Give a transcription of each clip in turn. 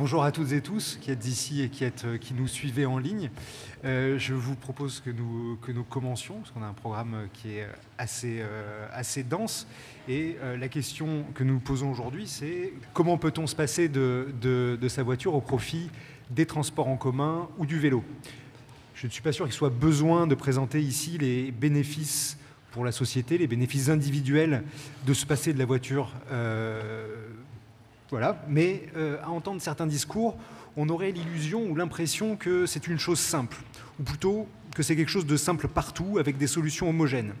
Bonjour à toutes et tous qui êtes ici et qui nous suivez en ligne. Je vous propose que nous commencions, parce qu'on a un programme qui est assez dense. Et la question que nous posons aujourd'hui, c'est comment peut-on se passer de sa voiture au profit des transports en commun ou du vélo? Je ne suis pas sûr qu'il soit besoin de présenter ici les bénéfices pour la société, les bénéfices individuels de se passer de la voiture. Voilà. Mais à entendre certains discours, on aurait l'illusion ou l'impression que c'est une chose simple, ou plutôt que c'est quelque chose de simple partout, avec des solutions homogènes.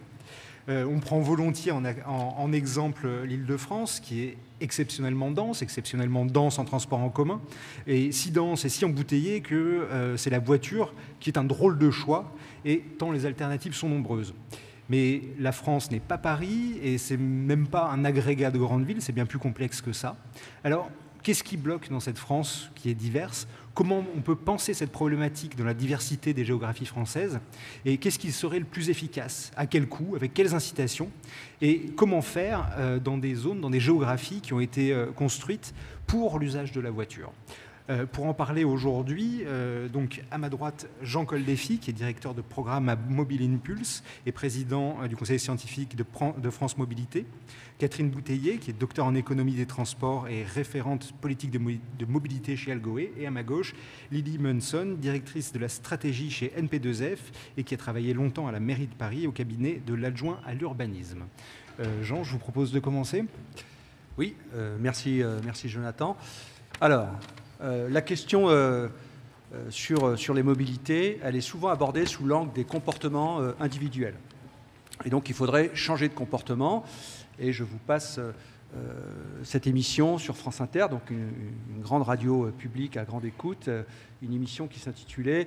On prend volontiers en exemple l'Île-de-France, qui est exceptionnellement dense en transport en commun, et si dense et si embouteillée que c'est la voiture qui est un drôle de choix, et tant les alternatives sont nombreuses. Mais la France n'est pas Paris, et c'est même pas un agrégat de grandes villes, c'est bien plus complexe que ça. Alors, qu'est-ce qui bloque dans cette France qui est diverse? Comment on peut penser cette problématique dans la diversité des géographies françaises? Et qu'est-ce qui serait le plus efficace? À quel coût? Avec quelles incitations? Et comment faire dans des zones, dans des géographies qui ont été construites pour l'usage de la voiture? Pour en parler aujourd'hui, donc à ma droite, Jean Coldefy, qui est directeur de programme à Mobile Impulse et président du conseil scientifique de France Mobilité. Catherine Bouteiller, qui est docteur en économie des transports et référente politique de mobilité chez Algoe. Et à ma gauche, Lily Munson, directrice de la stratégie chez NP2F et qui a travaillé longtemps à la mairie de Paris au cabinet de l'adjoint à l'urbanisme. Jean, je vous propose de commencer. Oui, merci Jonathan. Alors, la question sur les mobilités, elle est souvent abordée sous l'angle des comportements individuels. Et donc, il faudrait changer de comportement. Et je vous passe cette émission sur France Inter, donc une grande radio publique à grande écoute, une émission qui s'intitulait,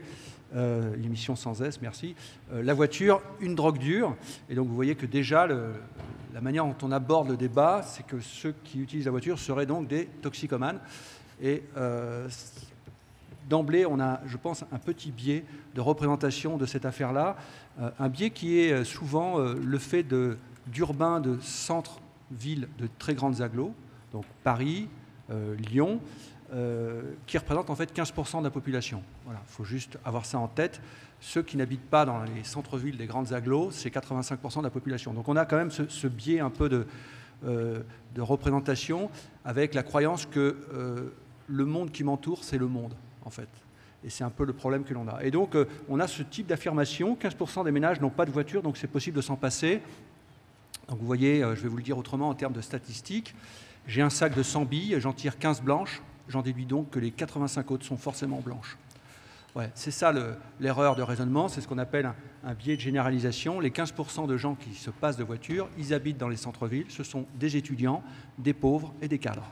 une émission sans S, merci, La voiture, une drogue dure. Et donc, vous voyez que déjà, la manière dont on aborde le débat, c'est que ceux qui utilisent la voiture seraient donc des toxicomanes. Et d'emblée, on a, je pense, un petit biais de représentation de cette affaire-là, un biais qui est souvent le fait d'urbains de centres-villes de très grandes agglos, donc Paris, Lyon, qui représentent en fait 15% de la population. Voilà, il faut juste avoir ça en tête. Ceux qui n'habitent pas dans les centres-villes des grandes agglos, c'est 85% de la population. Donc on a quand même ce biais un peu de représentation avec la croyance que le monde qui m'entoure, c'est le monde, en fait. Et c'est un peu le problème que l'on a. Et donc, on a ce type d'affirmation. 15% des ménages n'ont pas de voiture, donc c'est possible de s'en passer. Donc, vous voyez, je vais vous le dire autrement en termes de statistiques. J'ai un sac de 100 billes, j'en tire 15 blanches. J'en déduis donc que les 85 autres sont forcément blanches. Ouais, c'est ça l'erreur de raisonnement. C'est ce qu'on appelle un biais de généralisation. Les 15% de gens qui se passent de voiture, ils habitent dans les centres-villes. Ce sont des étudiants, des pauvres et des cadres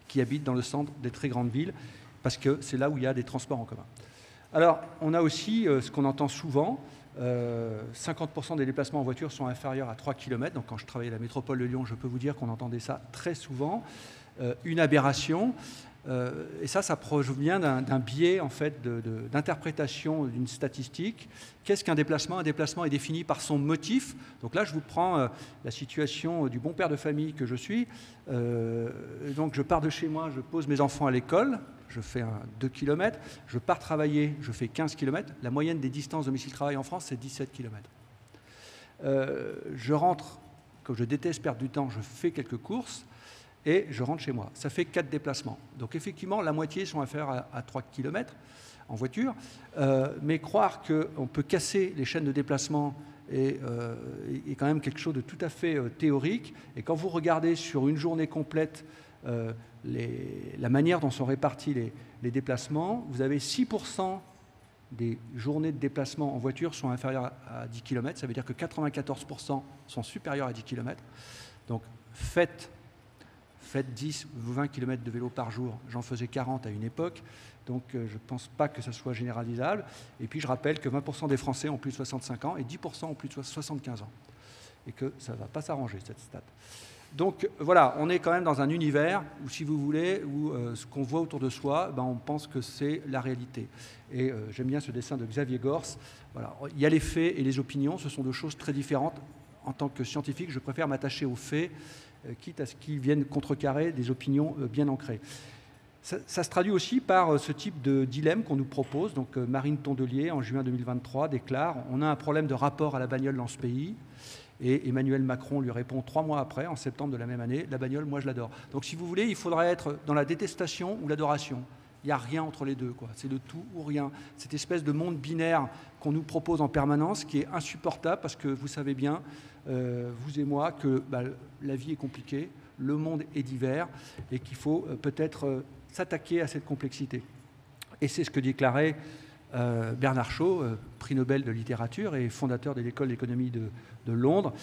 qui habitent dans le centre des très grandes villes, parce que c'est là où il y a des transports en commun. Alors, on a aussi ce qu'on entend souvent, 50% des déplacements en voiture sont inférieurs à 3 km. Donc, quand je travaillais à la métropole de Lyon, je peux vous dire qu'on entendait ça très souvent. Une aberration. Et ça provient d'un biais en fait, d'interprétation d'une statistique. Qu'est-ce qu'un déplacement? Un déplacement est défini par son motif. Donc là, je vous prends la situation du bon père de famille que je suis. Donc je pars de chez moi, je pose mes enfants à l'école, je fais 2 km. Je pars travailler, je fais 15 km. La moyenne des distances domicile-travail en France, c'est 17 km. Je rentre, comme je déteste perdre du temps, je fais quelques courses. Et je rentre chez moi. Ça fait 4 déplacements. Donc effectivement, la moitié sont inférieurs à 3 km en voiture. Mais croire qu'on peut casser les chaînes de déplacement est quand même quelque chose de tout à fait théorique. Et quand vous regardez sur une journée complète la manière dont sont répartis les déplacements, vous avez 6% des journées de déplacement en voiture sont inférieures à 10 km. Ça veut dire que 94% sont supérieurs à 10 km. Donc faites 10 ou 20 km de vélo par jour. J'en faisais 40 à une époque, donc je ne pense pas que ça soit généralisable. Et puis je rappelle que 20% des Français ont plus de 65 ans et 10% ont plus de 75 ans. Et que ça ne va pas s'arranger, cette stat. Donc voilà, on est quand même dans un univers où, si vous voulez, où ce qu'on voit autour de soi, on pense que c'est la réalité. Et j'aime bien ce dessin de Xavier Gors. Voilà. Il y a les faits et les opinions, ce sont deux choses très différentes. En tant que scientifique, je préfère m'attacher aux faits, quitte à ce qu'ils viennent contrecarrer des opinions bien ancrées. Ça se traduit aussi par ce type de dilemme qu'on nous propose. Donc Marine Tondelier, en juin 2023, déclare « On a un problème de rapport à la bagnole dans ce pays ». Et Emmanuel Macron lui répond 3 mois après, en septembre de la même année, « La bagnole, moi je l'adore ». Donc si vous voulez, il faudrait être dans la détestation ou l'adoration. Il n'y a rien entre les deux, quoi. C'est le tout ou rien. Cette espèce de monde binaire qu'on nous propose en permanence, qui est insupportable parce que vous savez bien, vous et moi, que la vie est compliquée, le monde est divers et qu'il faut peut-être s'attaquer à cette complexité. Et c'est ce que déclarait Bernard Shaw, prix Nobel de littérature et fondateur de l'école d'économie de Londres.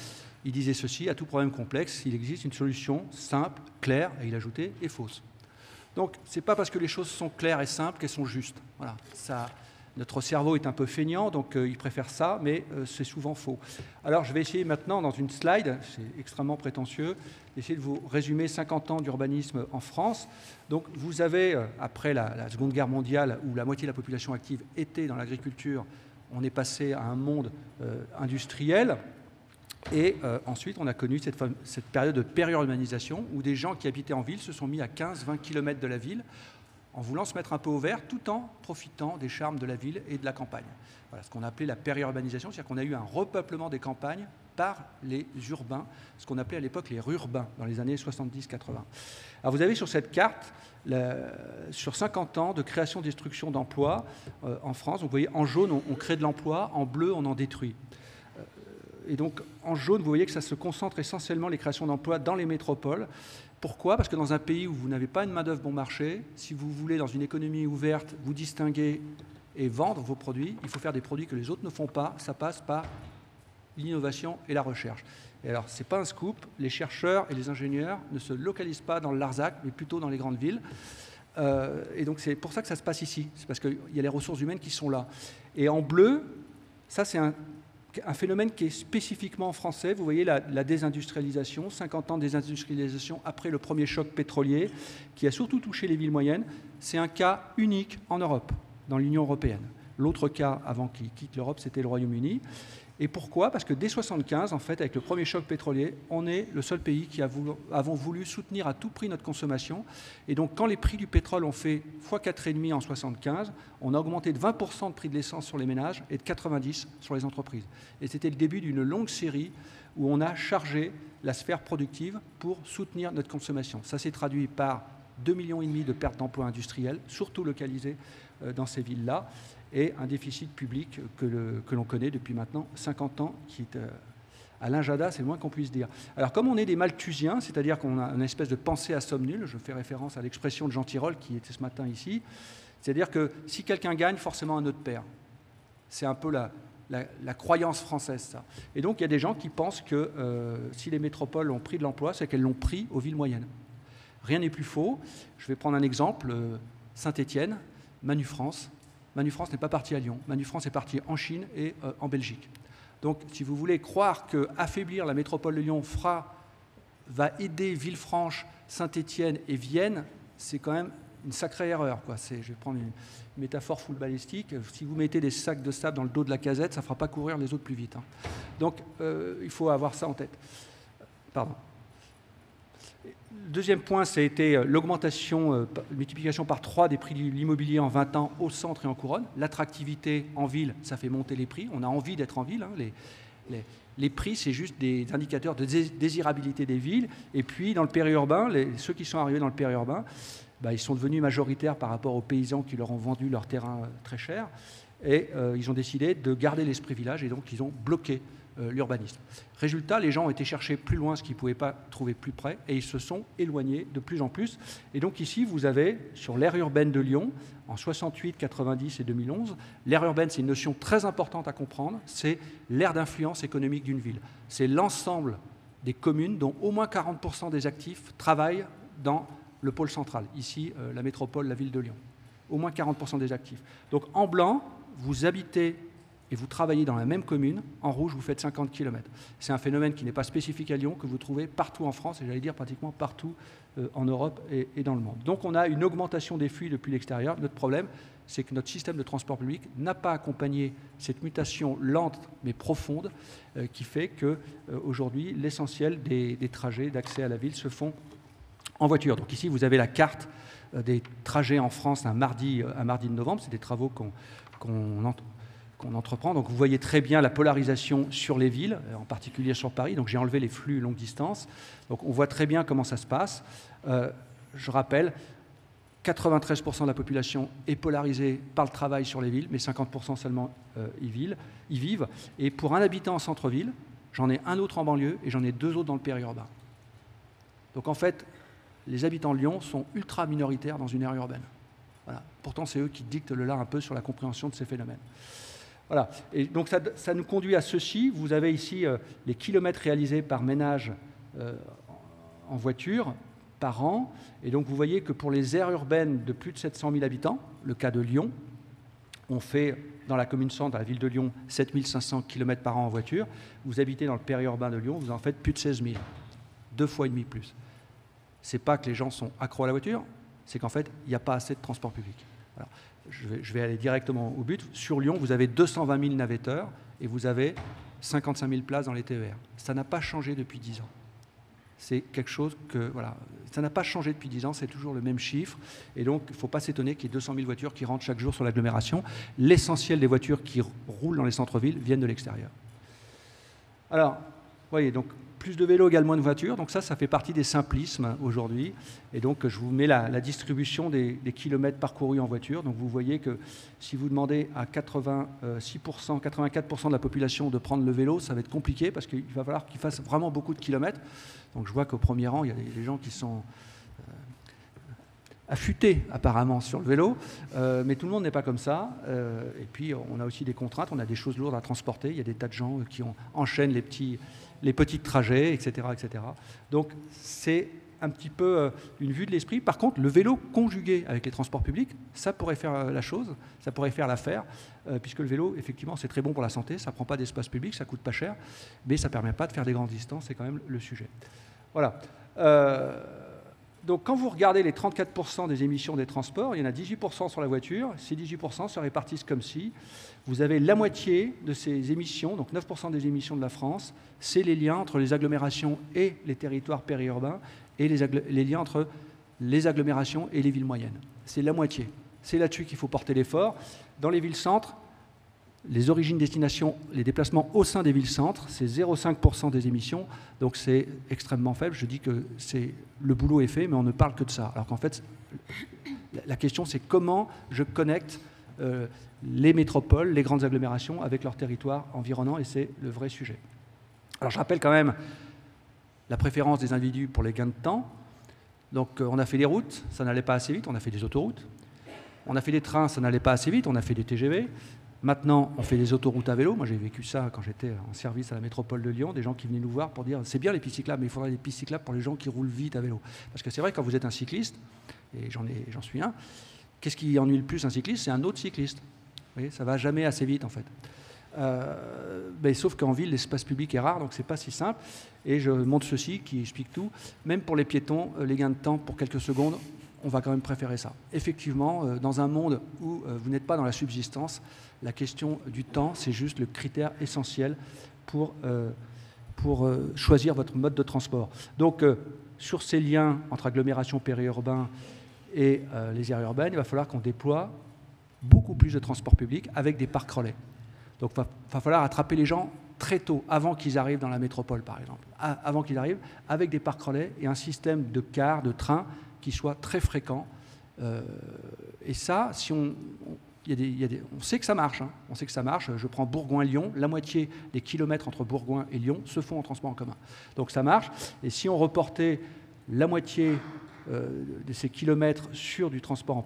Il disait ceci: à tout problème complexe, il existe une solution simple, claire, et il ajoutait, et fausse. Donc, ce n'est pas parce que les choses sont claires et simples qu'elles sont justes. Voilà, ça, notre cerveau est un peu feignant, donc il préfère ça, mais c'est souvent faux. Alors, je vais essayer maintenant, dans une slide, c'est extrêmement prétentieux, d'essayer de vous résumer 50 ans d'urbanisme en France. Donc, vous avez, après la Seconde Guerre mondiale, où la moitié de la population active était dans l'agriculture, on est passé à un monde industriel. Et ensuite, on a connu cette période de périurbanisation où des gens qui habitaient en ville se sont mis à 15-20 km de la ville en voulant se mettre un peu au vert tout en profitant des charmes de la ville et de la campagne. Voilà ce qu'on a appelé la périurbanisation, c'est-à-dire qu'on a eu un repeuplement des campagnes par les urbains, ce qu'on appelait à l'époque les rurbains, dans les années 70-80. Alors vous avez sur cette carte, sur 50 ans de création-destruction d'emplois en France, vous voyez en jaune on crée de l'emploi, en bleu on en détruit. Et donc, en jaune, vous voyez que ça se concentre essentiellement, les créations d'emplois, dans les métropoles. Pourquoi? Parce que dans un pays où vous n'avez pas une main-d'œuvre bon marché, si vous voulez, dans une économie ouverte, vous distinguer et vendre vos produits, il faut faire des produits que les autres ne font pas. Ça passe par l'innovation et la recherche. Et alors, ce n'est pas un scoop, les chercheurs et les ingénieurs ne se localisent pas dans le Larzac, mais plutôt dans les grandes villes. Et donc, c'est pour ça que ça se passe ici. C'est parce qu'il y a les ressources humaines qui sont là. Et en bleu, ça, c'est un phénomène qui est spécifiquement français. Vous voyez la désindustrialisation, 50 ans de désindustrialisation après le premier choc pétrolier, qui a surtout touché les villes moyennes. C'est un cas unique en Europe, dans l'Union européenne. L'autre cas, avant qu'il quitte l'Europe, c'était le Royaume-Uni. Et pourquoi? Parce que dès 1975, en fait, avec le premier choc pétrolier, on est le seul pays qui avons voulu soutenir à tout prix notre consommation. Et donc, quand les prix du pétrole ont fait x4,5 en 1975, on a augmenté de 20% le prix de l'essence sur les ménages et de 90% sur les entreprises. Et c'était le début d'une longue série où on a chargé la sphère productive pour soutenir notre consommation. Ça s'est traduit par 2,5 millions de pertes d'emplois industriels, surtout localisées dans ces villes-là, et un déficit public que l'on connaît depuis maintenant 50 ans, qui est à l'injada, c'est le moins qu'on puisse dire. Alors, comme on est des malthusiens, c'est-à-dire qu'on a une espèce de pensée à somme nulle, je fais référence à l'expression de Jean Tirole, qui était ce matin ici, c'est-à-dire que si quelqu'un gagne, forcément un autre perd. C'est un peu la croyance française, ça. Et donc, il y a des gens qui pensent que si les métropoles ont pris de l'emploi, c'est qu'elles l'ont pris aux villes moyennes. Rien n'est plus faux. Je vais prendre un exemple, Saint-Étienne, Manufrance. Manufrance n'est pas parti à Lyon. Manufrance est parti en Chine et en Belgique. Donc, si vous voulez croire qu'affaiblir la métropole de Lyon va aider Villefranche, Saint-Étienne et Vienne, c'est quand même une sacrée erreur, quoi. Je vais prendre une métaphore footballistique. Si vous mettez des sacs de sable dans le dos de la casette, ça ne fera pas courir les autres plus vite, hein. Donc, il faut avoir ça en tête. Pardon. Deuxième point, ça a été l'augmentation, multiplication par 3 des prix de l'immobilier en 20 ans au centre et en couronne. L'attractivité en ville, ça fait monter les prix. On a envie d'être en ville, hein. Les prix, c'est juste des indicateurs de désirabilité des villes. Et puis, dans le périurbain, ceux qui sont arrivés dans le périurbain, ils sont devenus majoritaires par rapport aux paysans qui leur ont vendu leur terrain très cher. Et ils ont décidé de garder l'esprit village et donc ils ont bloqué l'urbanisme. Résultat, les gens ont été chercher plus loin ce qu'ils ne pouvaient pas trouver plus près et ils se sont éloignés de plus en plus. Et donc ici, vous avez, sur l'aire urbaine de Lyon, en 68, 90 et 2011, l'aire urbaine, c'est une notion très importante à comprendre, c'est l'aire d'influence économique d'une ville. C'est l'ensemble des communes dont au moins 40% des actifs travaillent dans le pôle central, ici la métropole, la ville de Lyon. Au moins 40% des actifs. Donc en blanc, vous habitez et vous travaillez dans la même commune, en rouge, vous faites 50 km. C'est un phénomène qui n'est pas spécifique à Lyon, que vous trouvez partout en France, et j'allais dire pratiquement partout en Europe et dans le monde. Donc on a une augmentation des flux depuis l'extérieur. Notre problème, c'est que notre système de transport public n'a pas accompagné cette mutation lente mais profonde qui fait qu'aujourd'hui, l'essentiel des trajets d'accès à la ville se font en voiture. Donc ici, vous avez la carte des trajets en France un mardi de novembre. C'est des travaux qu'on entreprend. Donc vous voyez très bien la polarisation sur les villes, en particulier sur Paris. Donc j'ai enlevé les flux longue distance. Donc on voit très bien comment ça se passe. Je rappelle, 93% de la population est polarisée par le travail sur les villes, mais 50% seulement y vivent. Et pour un habitant en centre-ville, j'en ai un autre en banlieue et j'en ai 2 autres dans le périurbain. Donc en fait, les habitants de Lyon sont ultra minoritaires dans une aire urbaine. Voilà. Pourtant, c'est eux qui dictent le là un peu sur la compréhension de ces phénomènes. Voilà. Et donc ça nous conduit à ceci. Vous avez ici les kilomètres réalisés par ménage en voiture par an. Et donc vous voyez que pour les aires urbaines de plus de 700 000 habitants, le cas de Lyon, on fait dans la commune centre, dans la ville de Lyon, 7 500 km par an en voiture. Vous habitez dans le périurbain de Lyon, vous en faites plus de 16 000, 2,5 fois plus. C'est pas que les gens sont accros à la voiture, c'est qu'en fait, il n'y a pas assez de transport public. Voilà. Je vais aller directement au but. Sur Lyon, vous avez 220 000 navetteurs et vous avez 55 000 places dans les TER. Ça n'a pas changé depuis 10 ans. C'est quelque chose que, voilà, ça n'a pas changé depuis 10 ans, c'est toujours le même chiffre. Et donc, il ne faut pas s'étonner qu'il y ait 200 000 voitures qui rentrent chaque jour sur l'agglomération. L'essentiel des voitures qui roulent dans les centres-villes viennent de l'extérieur. Alors, vous voyez, donc, plus de vélos égale moins de voitures. Donc ça fait partie des simplismes aujourd'hui. Et donc, je vous mets la distribution des kilomètres parcourus en voiture. Donc, vous voyez que si vous demandez à 86%, 84% de la population de prendre le vélo, ça va être compliqué parce qu'il va falloir qu'ils fassent vraiment beaucoup de kilomètres. Donc, je vois qu'au premier rang, il y a des gens qui sont affûtés apparemment sur le vélo, mais tout le monde n'est pas comme ça. Et puis, on a aussi des contraintes, on a des choses lourdes à transporter. Il y a des tas de gens qui enchaînent les petits trajets, etc., etc. Donc, c'est un petit peu une vue de l'esprit. Par contre, le vélo conjugué avec les transports publics, ça pourrait faire la chose, ça pourrait faire l'affaire, puisque le vélo, effectivement, c'est très bon pour la santé, ça ne prend pas d'espace public, ça ne coûte pas cher, mais ça ne permet pas de faire des grandes distances, c'est quand même le sujet. Voilà. Donc, quand vous regardez les 34% des émissions des transports, il y en a 18% sur la voiture. Ces 18% se répartissent comme si vous avez la moitié de ces émissions, donc 9% des émissions de la France, c'est les liens entre les agglomérations et les territoires périurbains et les liens entre les agglomérations et les villes moyennes. C'est la moitié. C'est là-dessus qu'il faut porter l'effort. Dans les villes-centres, les origines-destinations, les déplacements au sein des villes-centres, c'est 0,5% des émissions, donc c'est extrêmement faible. Je dis que le boulot est fait, mais on ne parle que de ça. Alors qu'en fait, la question, c'est comment je connecte les métropoles, les grandes agglomérations avec leur territoire environnant, et c'est le vrai sujet. Alors je rappelle quand même la préférence des individus pour les gains de temps. Donc on a fait des routes, ça n'allait pas assez vite, on a fait des autoroutes. On a fait des trains, ça n'allait pas assez vite, on a fait des TGV. Maintenant, on fait des autoroutes à vélo. Moi, j'ai vécu ça quand j'étais en service à la métropole de Lyon, des gens qui venaient nous voir pour dire c'est bien les pistes cyclables, mais il faudrait des pistes cyclables pour les gens qui roulent vite à vélo. Parce que c'est vrai, quand vous êtes un cycliste, et j'en suis un, qu'est-ce qui ennuie le plus un cycliste? C'est un autre cycliste. Vous voyez, ça ne va jamais assez vite, en fait. Sauf qu'en ville, l'espace public est rare, donc c'est pas si simple. Et je montre ceci qui explique tout. Même pour les piétons, les gains de temps pour quelques secondes, on va quand même préférer ça. Effectivement, dans un monde où vous n'êtes pas dans la subsistance, la question du temps, c'est juste le critère essentiel pour choisir votre mode de transport. Donc, sur ces liens entre agglomération périurbain et les aires urbaines, il va falloir qu'on déploie beaucoup plus de transports publics avec des parcs relais. Donc, il va falloir attraper les gens très tôt, avant qu'ils arrivent dans la métropole, par exemple. Avant qu'ils arrivent, avec des parcs relais et un système de cars, de trains qui soit très fréquent. Et ça, si on sait que ça marche. Hein. On sait que ça marche. Je prends Bourgoin-Lyon. La moitié des kilomètres entre Bourgoin et Lyon se font en transport en commun. Donc ça marche. Et si on reportait la moitié de ces kilomètres sur du transport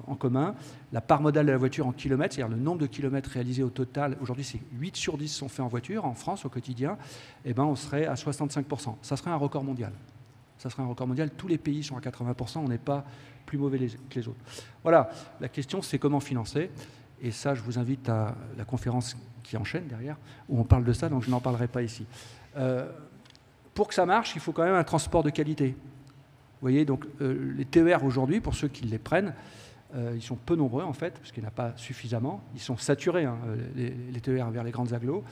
en commun, la part modale de la voiture en kilomètres, c'est-à-dire le nombre de kilomètres réalisés au total, aujourd'hui c'est 8 sur 10 sont faits en voiture en France au quotidien, eh ben, on serait à 65%. Ça serait un record mondial. Ça serait un record mondial. Tous les pays sont à 80%. On n'est pas plus mauvais que les autres. Voilà. La question, c'est comment financer. Et ça, je vous invite à la conférence qui enchaîne derrière, où on parle de ça, donc je n'en parlerai pas ici. Pour que ça marche, il faut quand même un transport de qualité. Vous voyez, donc les TER aujourd'hui, pour ceux qui les prennent, ils sont peu nombreux en fait, parce qu'il n'y en a pas suffisamment. Ils sont saturés, hein, les TER vers les grandes agglos.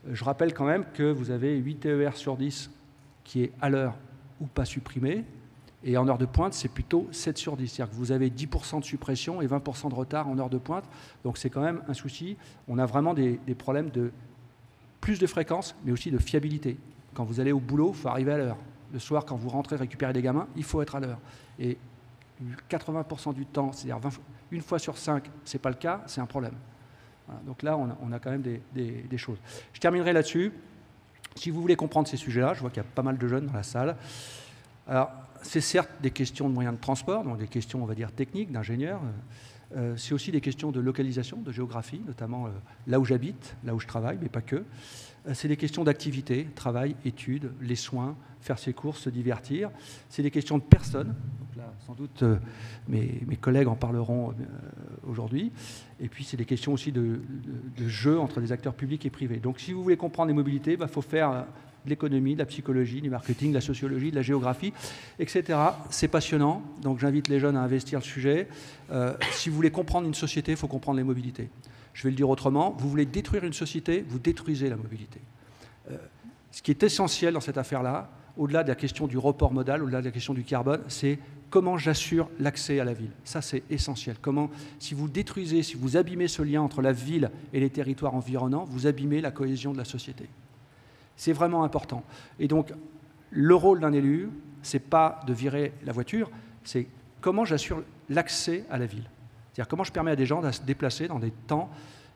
Je rappelle quand même que vous avez 8 TER sur 10 qui est à l'heure ou pas supprimé, Et en heure de pointe, c'est plutôt 7 sur 10. C'est-à-dire que vous avez 10% de suppression et 20% de retard en heure de pointe. Donc c'est quand même un souci. On a vraiment des problèmes de plus de fréquence, mais aussi de fiabilité. Quand vous allez au boulot, il faut arriver à l'heure. Le soir, quand vous rentrez récupérer des gamins, il faut être à l'heure. Et 80% du temps, c'est-à-dire une fois sur 5, ce n'est pas le cas, c'est un problème. Voilà. Donc là, on a quand même des choses. Je terminerai là-dessus. Si vous voulez comprendre ces sujets-là, je vois qu'il y a pas mal de jeunes dans la salle. Alors, c'est certes des questions de moyens de transport, donc des questions, on va dire, techniques, d'ingénieurs. C'est aussi des questions de localisation, de géographie, notamment là où j'habite, là où je travaille, mais pas que. C'est des questions d'activité, travail, études, les soins, faire ses courses, se divertir. C'est des questions de personnes. Donc là, sans doute, mes collègues en parleront aujourd'hui. Et puis, c'est des questions aussi de jeu entre les acteurs publics et privés. Donc, si vous voulez comprendre les mobilités, il faut faire de l'économie, de la psychologie, du marketing, de la sociologie, de la géographie, etc. C'est passionnant, donc j'invite les jeunes à investir le sujet. Si vous voulez comprendre une société, il faut comprendre les mobilités. Je vais le dire autrement, vous voulez détruire une société, vous détruisez la mobilité. Ce qui est essentiel dans cette affaire-là, au-delà de la question du report modal, au-delà de la question du carbone, c'est comment j'assure l'accès à la ville. Ça, c'est essentiel. Comment, si vous détruisez, si vous abîmez ce lien entre la ville et les territoires environnants, vous abîmez la cohésion de la société. C'est vraiment important. Et donc, le rôle d'un élu, ce n'est pas de virer la voiture, c'est comment j'assure l'accès à la ville. C'est-à-dire comment je permets à des gens de se déplacer dans des temps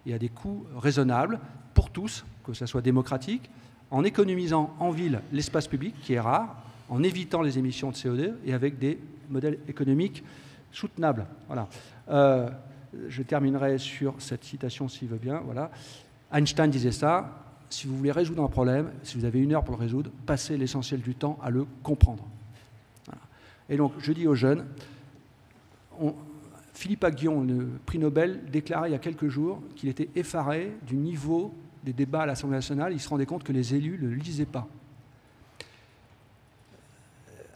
et à des coûts raisonnables pour tous, que ça soit démocratique, en économisant en ville l'espace public, qui est rare, en évitant les émissions de CO2 et avec des modèles économiques soutenables. Voilà. Je terminerai sur cette citation, s'il veut bien. Voilà. Einstein disait ça. Si vous voulez résoudre un problème, si vous avez 1 heure pour le résoudre, passez l'essentiel du temps à le comprendre. Voilà. Et donc, je dis aux jeunes, Philippe Aghion, le prix Nobel, déclarait il y a quelques jours qu'il était effaré du niveau des débats à l'Assemblée nationale. Il se rendait compte que les élus ne lisaient pas.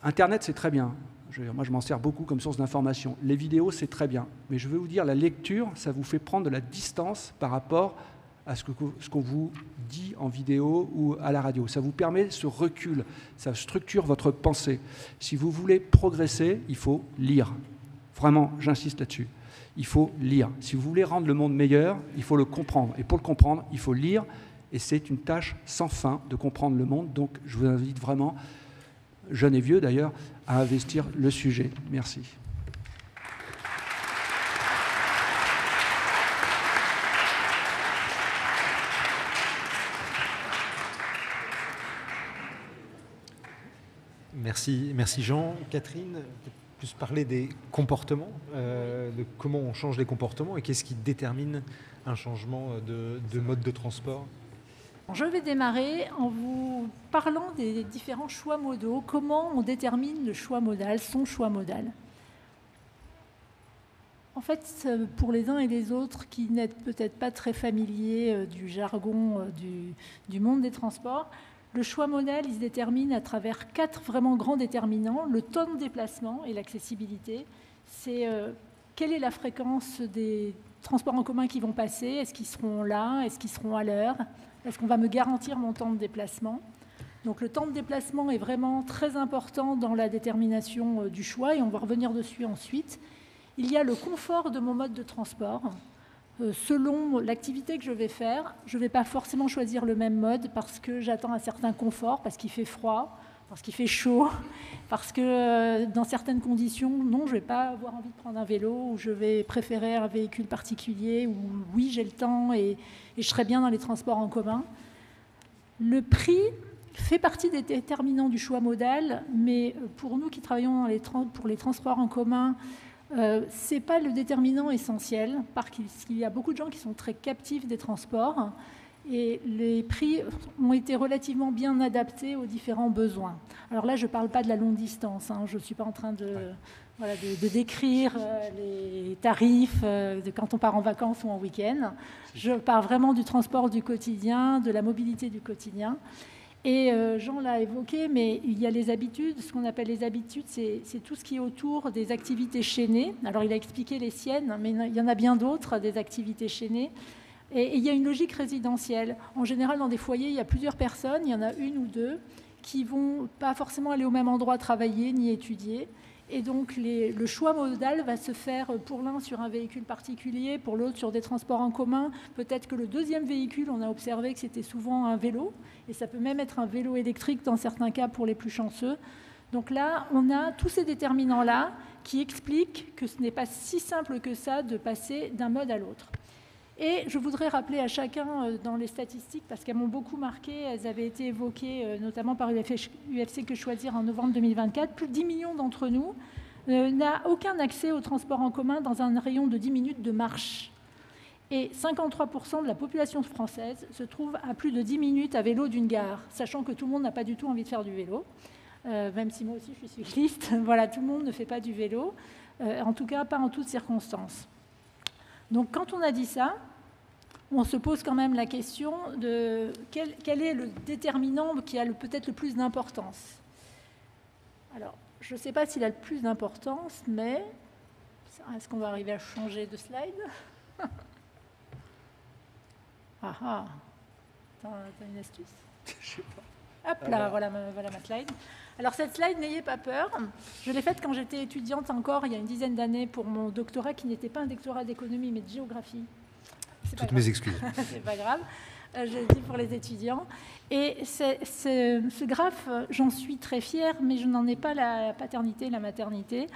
Internet, c'est très bien. Moi, je m'en sers beaucoup comme source d'information. Les vidéos, c'est très bien. Mais je veux vous dire, la lecture, ça vous fait prendre de la distance par rapport à ce qu'on vous dit en vidéo ou à la radio. Ça vous permet ce recul, ça structure votre pensée. Si vous voulez progresser, il faut lire. Vraiment, j'insiste là-dessus. Il faut lire. Si vous voulez rendre le monde meilleur, il faut le comprendre. Et pour le comprendre, il faut lire. Et c'est une tâche sans fin de comprendre le monde. Donc, je vous invite vraiment, jeunes et vieux d'ailleurs, à investir le sujet. Merci. Merci Jean. Catherine, plus parler des comportements, de comment on change les comportements et qu'est-ce qui détermine un changement de mode de transport. Je vais démarrer en vous parlant des différents choix modaux, comment on détermine le choix modal, son choix modal. En fait, pour les uns et les autres qui n'êtes peut-être pas très familiers du jargon du monde des transports, le choix modal, il se détermine à travers 4 vraiment grands déterminants. Le temps de déplacement et l'accessibilité, c'est quelle est la fréquence des transports en commun qui vont passer, est-ce qu'ils seront là, est-ce qu'ils seront à l'heure, est-ce qu'on va me garantir mon temps de déplacement. Donc le temps de déplacement est vraiment très important dans la détermination du choix et on va revenir dessus ensuite. Il y a le confort de mon mode de transport. Selon l'activité que je vais faire, je ne vais pas forcément choisir le même mode parce que j'attends un certain confort, parce qu'il fait froid, parce qu'il fait chaud, parce que dans certaines conditions, non, je ne vais pas avoir envie de prendre un vélo ou je vais préférer un véhicule particulier ou oui, j'ai le temps et je serai bien dans les transports en commun. Le prix fait partie des déterminants du choix modal, mais pour nous qui travaillons pour les transports en commun, ce n'est pas le déterminant essentiel, parce qu'il y a beaucoup de gens qui sont très captifs des transports et les prix ont été relativement bien adaptés aux différents besoins. Alors là, je ne parle pas de la longue distance, hein, je ne suis pas en train de décrire les tarifs de quand on part en vacances ou en week-end. Je parle vraiment du transport du quotidien, de la mobilité du quotidien. Et Jean l'a évoqué, mais il y a les habitudes. Ce qu'on appelle les habitudes, c'est tout ce qui est autour des activités chaînées. Alors, il a expliqué les siennes, mais il y en a bien d'autres, des activités chaînées. Et il y a une logique résidentielle. En général, dans des foyers, il y a plusieurs personnes, il y en a 1 ou 2 qui ne vont pas forcément aller au même endroit travailler ni étudier. Et donc, le choix modal va se faire pour l'un sur un véhicule particulier, pour l'autre sur des transports en commun. Peut-être que le deuxième véhicule, on a observé que c'était souvent un vélo, et ça peut même être un vélo électrique dans certains cas pour les plus chanceux. Donc là, on a tous ces déterminants-là qui expliquent que ce n'est pas si simple que ça de passer d'un mode à l'autre. Et je voudrais rappeler à chacun dans les statistiques, parce qu'elles m'ont beaucoup marqué, elles avaient été évoquées notamment par UFC Que Choisir en novembre 2024, plus de 10 millions d'entre nous n'a aucun accès au transport en commun dans un rayon de 10 minutes de marche. Et 53% de la population française se trouve à plus de 10 minutes à vélo d'une gare, sachant que tout le monde n'a pas du tout envie de faire du vélo, même si moi aussi je suis cycliste. Voilà, tout le monde ne fait pas du vélo, en tout cas pas en toutes circonstances. Donc quand on a dit ça, on se pose quand même la question de quel est le déterminant qui a peut-être le plus d'importance. Alors, je ne sais pas s'il a le plus d'importance, mais est-ce qu'on va arriver à changer de slide? Ah, t'as une astuce? Je sais pas. Hop là, voilà ma slide. Alors cette slide, n'ayez pas peur. Je l'ai faite quand j'étais étudiante encore, il y a une dizaine d'années, pour mon doctorat, qui n'était pas un doctorat d'économie, mais de géographie. Toutes mes excuses. C'est pas grave. Je le dis pour les étudiants. Et ce graphe, j'en suis très fière, mais je n'en ai pas la paternité, la maternité.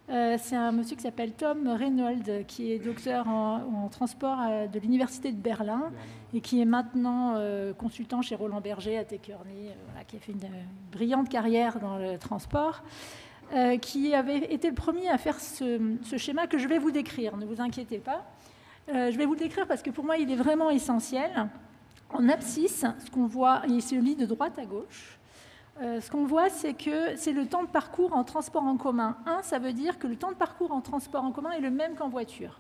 C'est un monsieur qui s'appelle Tom Reynolds, qui est docteur en transport de l'Université de Berlin et qui est maintenant consultant chez Roland Berger à Techerney, qui a fait une brillante carrière dans le transport, qui avait été le premier à faire ce schéma que je vais vous décrire, ne vous inquiétez pas. Je vais vous le décrire parce que pour moi, il est vraiment essentiel. En abscisse, ce qu'on voit, il se lit de droite à gauche. Ce qu'on voit, c'est que c'est le temps de parcours en transport en commun. Ça veut dire que le temps de parcours en transport en commun est le même qu'en voiture.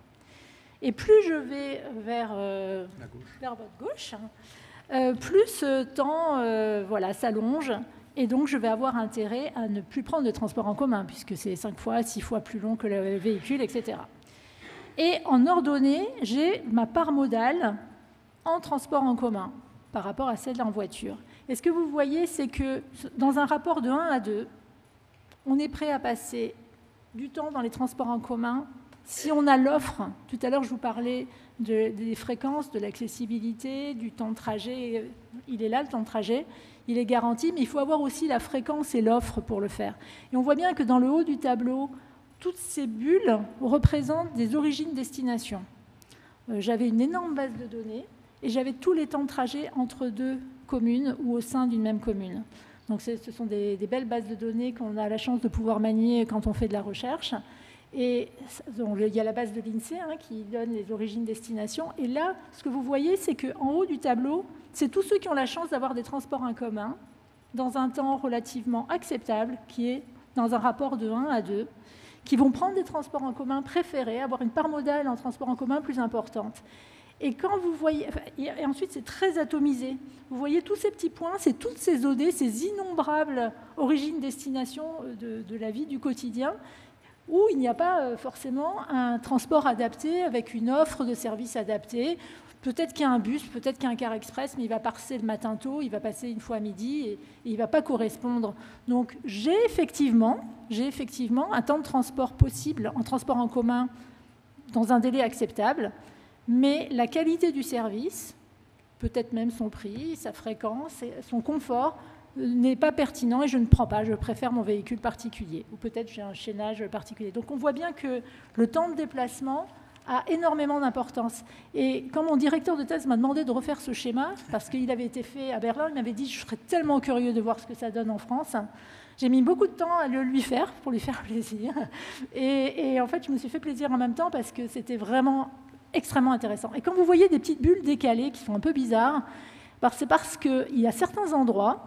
Et plus je vais vers votre gauche, plus ce temps s'allonge. Et donc, je vais avoir intérêt à ne plus prendre de transport en commun, puisque c'est 5 fois, 6 fois plus long que le véhicule, etc. Et en ordonnée, j'ai ma part modale en transport en commun par rapport à celle en voiture. Et ce que vous voyez, c'est que dans un rapport de 1 à 2, on est prêt à passer du temps dans les transports en commun si on a l'offre. Tout à l'heure, je vous parlais des fréquences, de l'accessibilité, du temps de trajet. Il est là, le temps de trajet. Il est garanti, mais il faut avoir aussi la fréquence et l'offre pour le faire. Et on voit bien que dans le haut du tableau, toutes ces bulles représentent des origines-destinations. J'avais une énorme base de données et j'avais tous les temps de trajet entre deux communes ou au sein d'une même commune. Donc ce sont des belles bases de données qu'on a la chance de pouvoir manier quand on fait de la recherche. Et donc, il y a la base de l'INSEE qui donne les origines-destinations. Et là, ce que vous voyez, c'est qu'en haut du tableau, c'est tous ceux qui ont la chance d'avoir des transports en commun dans un temps relativement acceptable, qui est dans un rapport de 1 à 2, qui vont prendre des transports en commun préférés, avoir une part modale en transport en commun plus importante. Et quand vous voyez, et ensuite c'est très atomisé, vous voyez tous ces petits points, c'est toutes ces OD, ces innombrables origines-destinations de la vie du quotidien, où il n'y a pas forcément un transport adapté avec une offre de service adaptée. Peut-être qu'il y a un bus, peut-être qu'il y a un car express, mais il va passer le matin tôt, il va passer une fois à midi et il ne va pas correspondre. Donc j'ai effectivement un temps de transport possible en transport en commun dans un délai acceptable, mais la qualité du service, peut-être même son prix, sa fréquence, son confort, n'est pas pertinent et je ne prends pas, je préfère mon véhicule particulier. Ou peut-être j'ai un chaînage particulier. Donc on voit bien que le temps de déplacement a énormément d'importance. Et quand mon directeur de thèse m'a demandé de refaire ce schéma, parce qu'il avait été fait à Berlin, il m'avait dit « je serais tellement curieux de voir ce que ça donne en France ». J'ai mis beaucoup de temps à le lui faire, pour lui faire plaisir. Et en fait, je me suis fait plaisir en même temps parce que c'était vraiment extrêmement intéressant. Et quand vous voyez des petites bulles décalées qui sont un peu bizarres, c'est parce qu'il y a certains endroits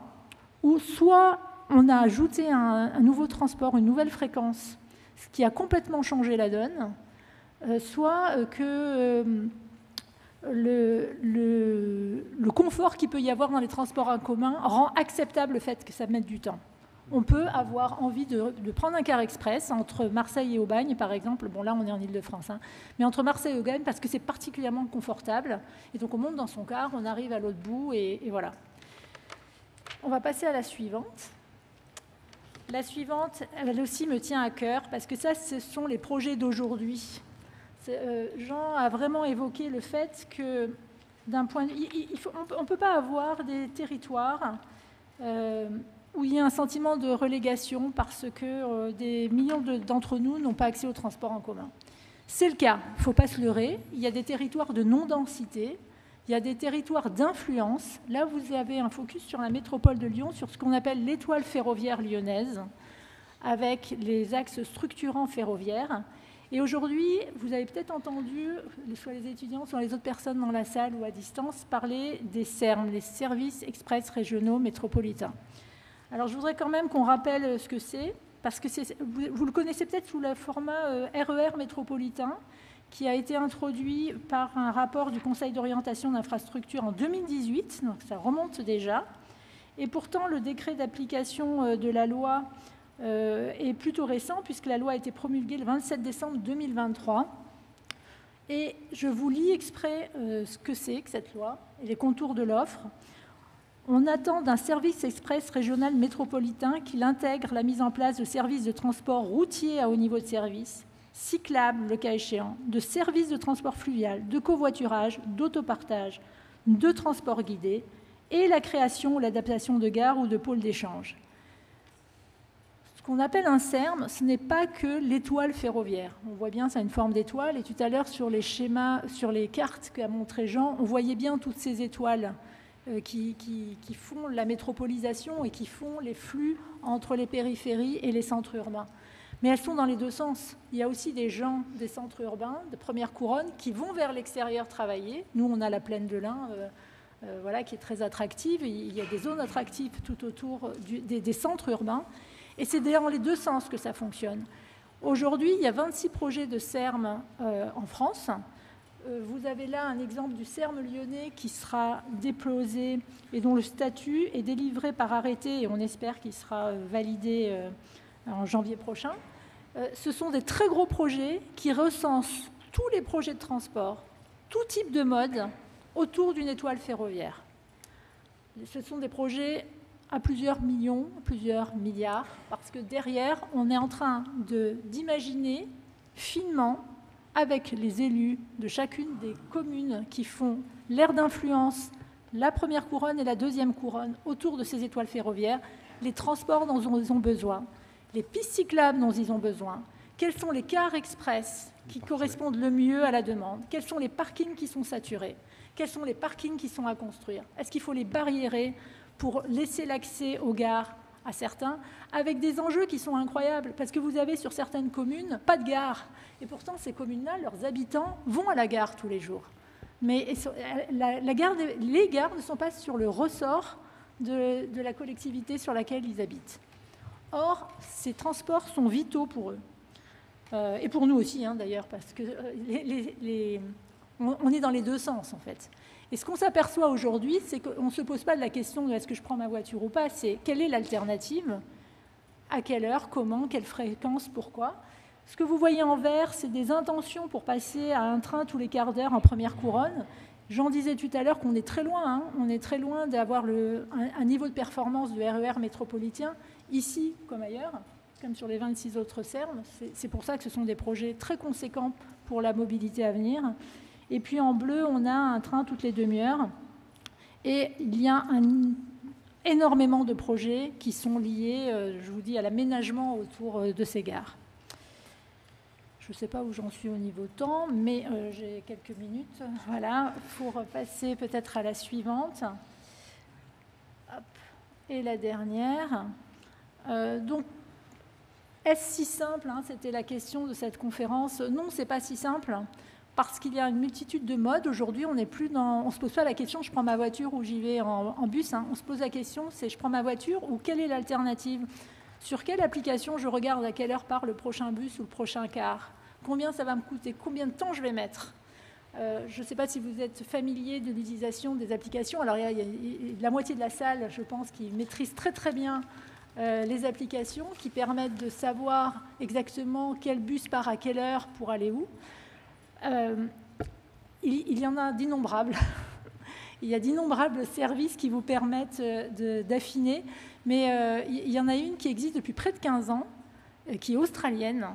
où soit on a ajouté un nouveau transport, une nouvelle fréquence, ce qui a complètement changé la donne, soit que le confort qu'il peut y avoir dans les transports en commun rend acceptable le fait que ça mette du temps. On peut avoir envie de prendre un car express entre Marseille et Aubagne, par exemple. Bon, là, on est en Île-de-France, mais entre Marseille et Aubagne, parce que c'est particulièrement confortable. Et donc, on monte dans son car, on arrive à l'autre bout, et voilà. On va passer à la suivante. La suivante, elle aussi me tient à cœur, parce que ça, ce sont les projets d'aujourd'hui. Jean a vraiment évoqué le fait que, d'un point de vue, on ne peut pas avoir des territoires où il y a un sentiment de relégation parce que des millions d'entre nous n'ont pas accès au transport en commun. C'est le cas, il ne faut pas se leurrer. Il y a des territoires de non-densité, il y a des territoires d'influence. Là, vous avez un focus sur la métropole de Lyon, sur ce qu'on appelle l'étoile ferroviaire lyonnaise, avec les axes structurants ferroviaires. Et aujourd'hui, vous avez peut-être entendu, soit les étudiants, soit les autres personnes dans la salle ou à distance, parler des SERM, les services express régionaux métropolitains. Alors, je voudrais quand même qu'on rappelle ce que c'est, parce que vous le connaissez peut-être sous le format RER métropolitain, qui a été introduit par un rapport du Conseil d'orientation d'infrastructure en 2018, donc ça remonte déjà. Et pourtant, le décret d'application de la loi est plutôt récent, puisque la loi a été promulguée le 27 décembre 2023. Et je vous lis exprès ce que c'est que cette loi et les contours de l'offre. On attend d'un service express régional métropolitain qu'il intègre la mise en place de services de transport routier à haut niveau de service, cyclables le cas échéant, de services de transport fluvial, de covoiturage, d'autopartage, de transport guidé et la création ou l'adaptation de gares ou de pôles d'échange. Ce qu'on appelle un SERM, ce n'est pas que l'étoile ferroviaire. On voit bien, ça a une forme d'étoile. Et tout à l'heure, sur les schémas, sur les cartes qu'a montré Jean, on voyait bien toutes ces étoiles qui font la métropolisation et qui font les flux entre les périphéries et les centres urbains. Mais elles sont dans les deux sens. Il y a aussi des gens des centres urbains, de première couronne, qui vont vers l'extérieur travailler. Nous, on a la plaine de l'Ain, voilà, qui est très attractive. Il y a des zones attractives tout autour des centres urbains. Et c'est dans les deux sens que ça fonctionne. Aujourd'hui, il y a 26 projets de SERM en France. Vous avez là un exemple du SERM lyonnais qui sera déposé et dont le statut est délivré par arrêté, et on espère qu'il sera validé en janvier prochain. Ce sont des très gros projets qui recensent tous les projets de transport, tout type de mode, autour d'une étoile ferroviaire. Ce sont des projets à plusieurs millions, plusieurs milliards, parce que derrière, on est en train d'imaginer finement, avec les élus de chacune des communes qui font l'aire d'influence, la première couronne et la deuxième couronne, autour de ces étoiles ferroviaires, les transports dont ils ont besoin, les pistes cyclables dont ils ont besoin, quels sont les cars express qui correspondent le mieux à la demande, quels sont les parkings qui sont saturés, quels sont les parkings qui sont à construire, est-ce qu'il faut les barriérer pour laisser l'accès aux gares à certains, avec des enjeux qui sont incroyables, parce que vous avez sur certaines communes pas de gare, et pourtant ces communes-là, leurs habitants vont à la gare tous les jours. Mais les gares ne sont pas sur le ressort de la collectivité sur laquelle ils habitent. Or, ces transports sont vitaux pour eux. Et pour nous aussi, hein, d'ailleurs, parce que on est dans les deux sens, en fait. Et ce qu'on s'aperçoit aujourd'hui, c'est qu'on ne se pose pas de la question de est-ce que je prends ma voiture ou pas, c'est quelle est l'alternative, à quelle heure, comment, quelle fréquence, pourquoi. Ce que vous voyez en vert, c'est des intentions pour passer à un train tous les quarts d'heure en première couronne. J'en disais tout à l'heure qu'on est très loin, hein, on est très loin d'avoir un niveau de performance du RER métropolitain, ici comme ailleurs, comme sur les 26 autres SERM. C'est pour ça que ce sont des projets très conséquents pour la mobilité à venir. Et puis en bleu, on a un train toutes les demi-heures. Et il y a énormément de projets qui sont liés, je vous dis, à l'aménagement autour de ces gares. Je ne sais pas où j'en suis au niveau temps, mais j'ai quelques minutes. Voilà, pour passer peut-être à la suivante. Hop. Et la dernière. Donc, est-ce si simple, hein, c'était la question de cette conférence. Non, ce n'est pas si simple. Parce qu'il y a une multitude de modes. Aujourd'hui, on ne se pose pas la question, je prends ma voiture ou j'y vais en bus. Hein. On se pose la question, c'est je prends ma voiture ou quelle est l'alternative? Sur quelle application je regarde à quelle heure part le prochain bus ou le prochain car? Combien ça va me coûter? Combien de temps je vais mettre? Je ne sais pas si vous êtes familier de l'utilisation des applications. Alors, il y a la moitié de la salle, je pense, qui maîtrise très très bien les applications qui permettent de savoir exactement quel bus part à quelle heure pour aller où. Il y en a d'innombrables. Il y a d'innombrables services qui vous permettent d'affiner, mais il y en a une qui existe depuis près de 15 ans, qui est australienne,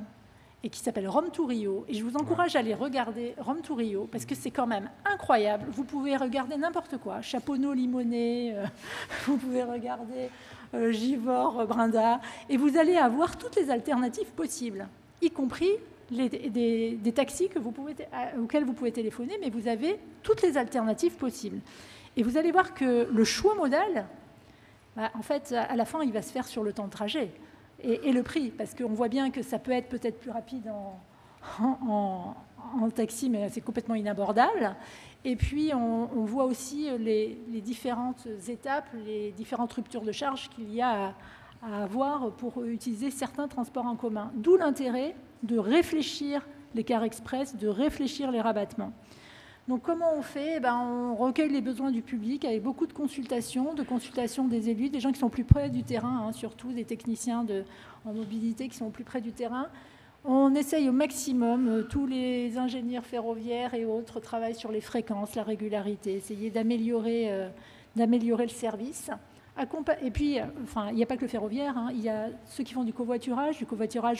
et qui s'appelle Rome to Rio. Et je vous encourage à aller regarder Rome to Rio, parce que c'est quand même incroyable. Vous pouvez regarder n'importe quoi, Chaponneau, Limonet, vous pouvez regarder Givors, Brinda, et vous allez avoir toutes les alternatives possibles, y compris des taxis auxquels vous pouvez téléphoner, mais vous avez toutes les alternatives possibles. Et vous allez voir que le choix modal, en fait, à la fin, il va se faire sur le temps de trajet. Et le prix, parce qu'on voit bien que ça peut être peut-être plus rapide en taxi, mais c'est complètement inabordable. Et puis, on voit aussi les différentes étapes, les différentes ruptures de charge qu'il y a à avoir pour utiliser certains transports en commun. D'où l'intérêt de réfléchir les cars express, de réfléchir les rabattements. Donc, comment on fait ? On recueille les besoins du public avec beaucoup de consultations des élus, des gens qui sont plus près du terrain, surtout des techniciens en mobilité qui sont plus près du terrain. On essaye au maximum, tous les ingénieurs ferroviaires et autres travaillent sur les fréquences, la régularité, essayer d'améliorer le service. Et puis, il n'y a pas que le ferroviaire, il y a ceux qui font du covoiturage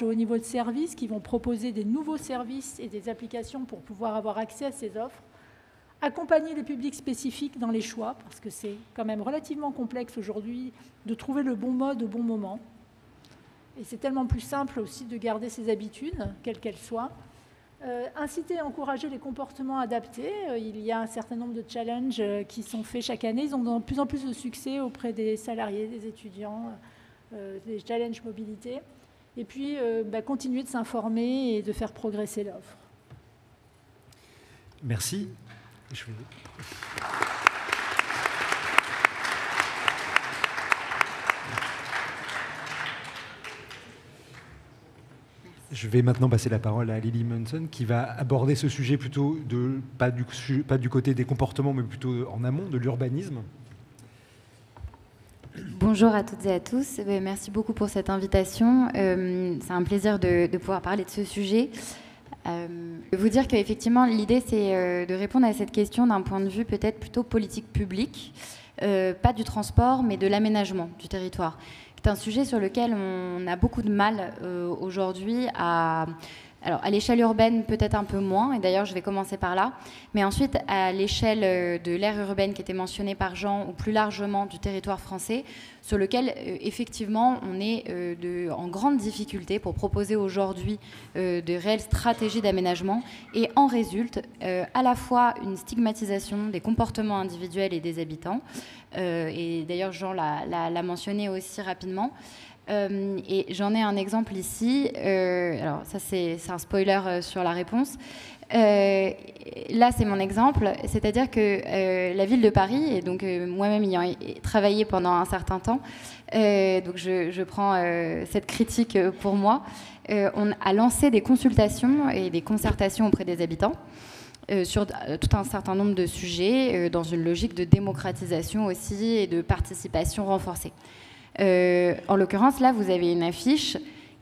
au haut niveau de service, qui vont proposer des nouveaux services et des applications pour pouvoir avoir accès à ces offres. Accompagner les publics spécifiques dans les choix, parce que c'est quand même relativement complexe aujourd'hui de trouver le bon mode au bon moment. Et c'est tellement plus simple aussi de garder ses habitudes, quelles qu'elles soient. Inciter et encourager les comportements adaptés. Il y a un certain nombre de challenges qui sont faits chaque année. Ils ont de plus en plus de succès auprès des salariés, des étudiants, des challenges mobilité. Et puis, continuer de s'informer et de faire progresser l'offre. Merci. Je vais maintenant passer la parole à Lily Munson qui va aborder ce sujet plutôt pas du côté des comportements, mais plutôt en amont de l'urbanisme. Bonjour à toutes et à tous. Merci beaucoup pour cette invitation. C'est un plaisir de pouvoir parler de ce sujet. Vous dire qu'effectivement, l'idée, c'est de répondre à cette question d'un point de vue peut-être plutôt politique publique, pas du transport, mais de l'aménagement du territoire. C'est un sujet sur lequel on a beaucoup de mal aujourd'hui alors, à l'échelle urbaine, peut-être un peu moins, et d'ailleurs, je vais commencer par là, mais ensuite, à l'échelle de l'aire urbaine qui était mentionnée par Jean, ou plus largement du territoire français, sur lequel, effectivement, on est en grande difficulté pour proposer aujourd'hui de réelles stratégies d'aménagement, et en résulte à la fois une stigmatisation des comportements individuels et des habitants, et d'ailleurs, Jean l'a mentionné aussi rapidement. Et j'en ai un exemple ici. Alors ça, c'est un spoiler sur la réponse. Là, c'est mon exemple. C'est-à-dire que la ville de Paris, et donc moi-même ayant travaillé pendant un certain temps, donc je prends cette critique pour moi, on a lancé des consultations et des concertations auprès des habitants sur tout un certain nombre de sujets, dans une logique de démocratisation aussi et de participation renforcée. En l'occurrence, là, vous avez une affiche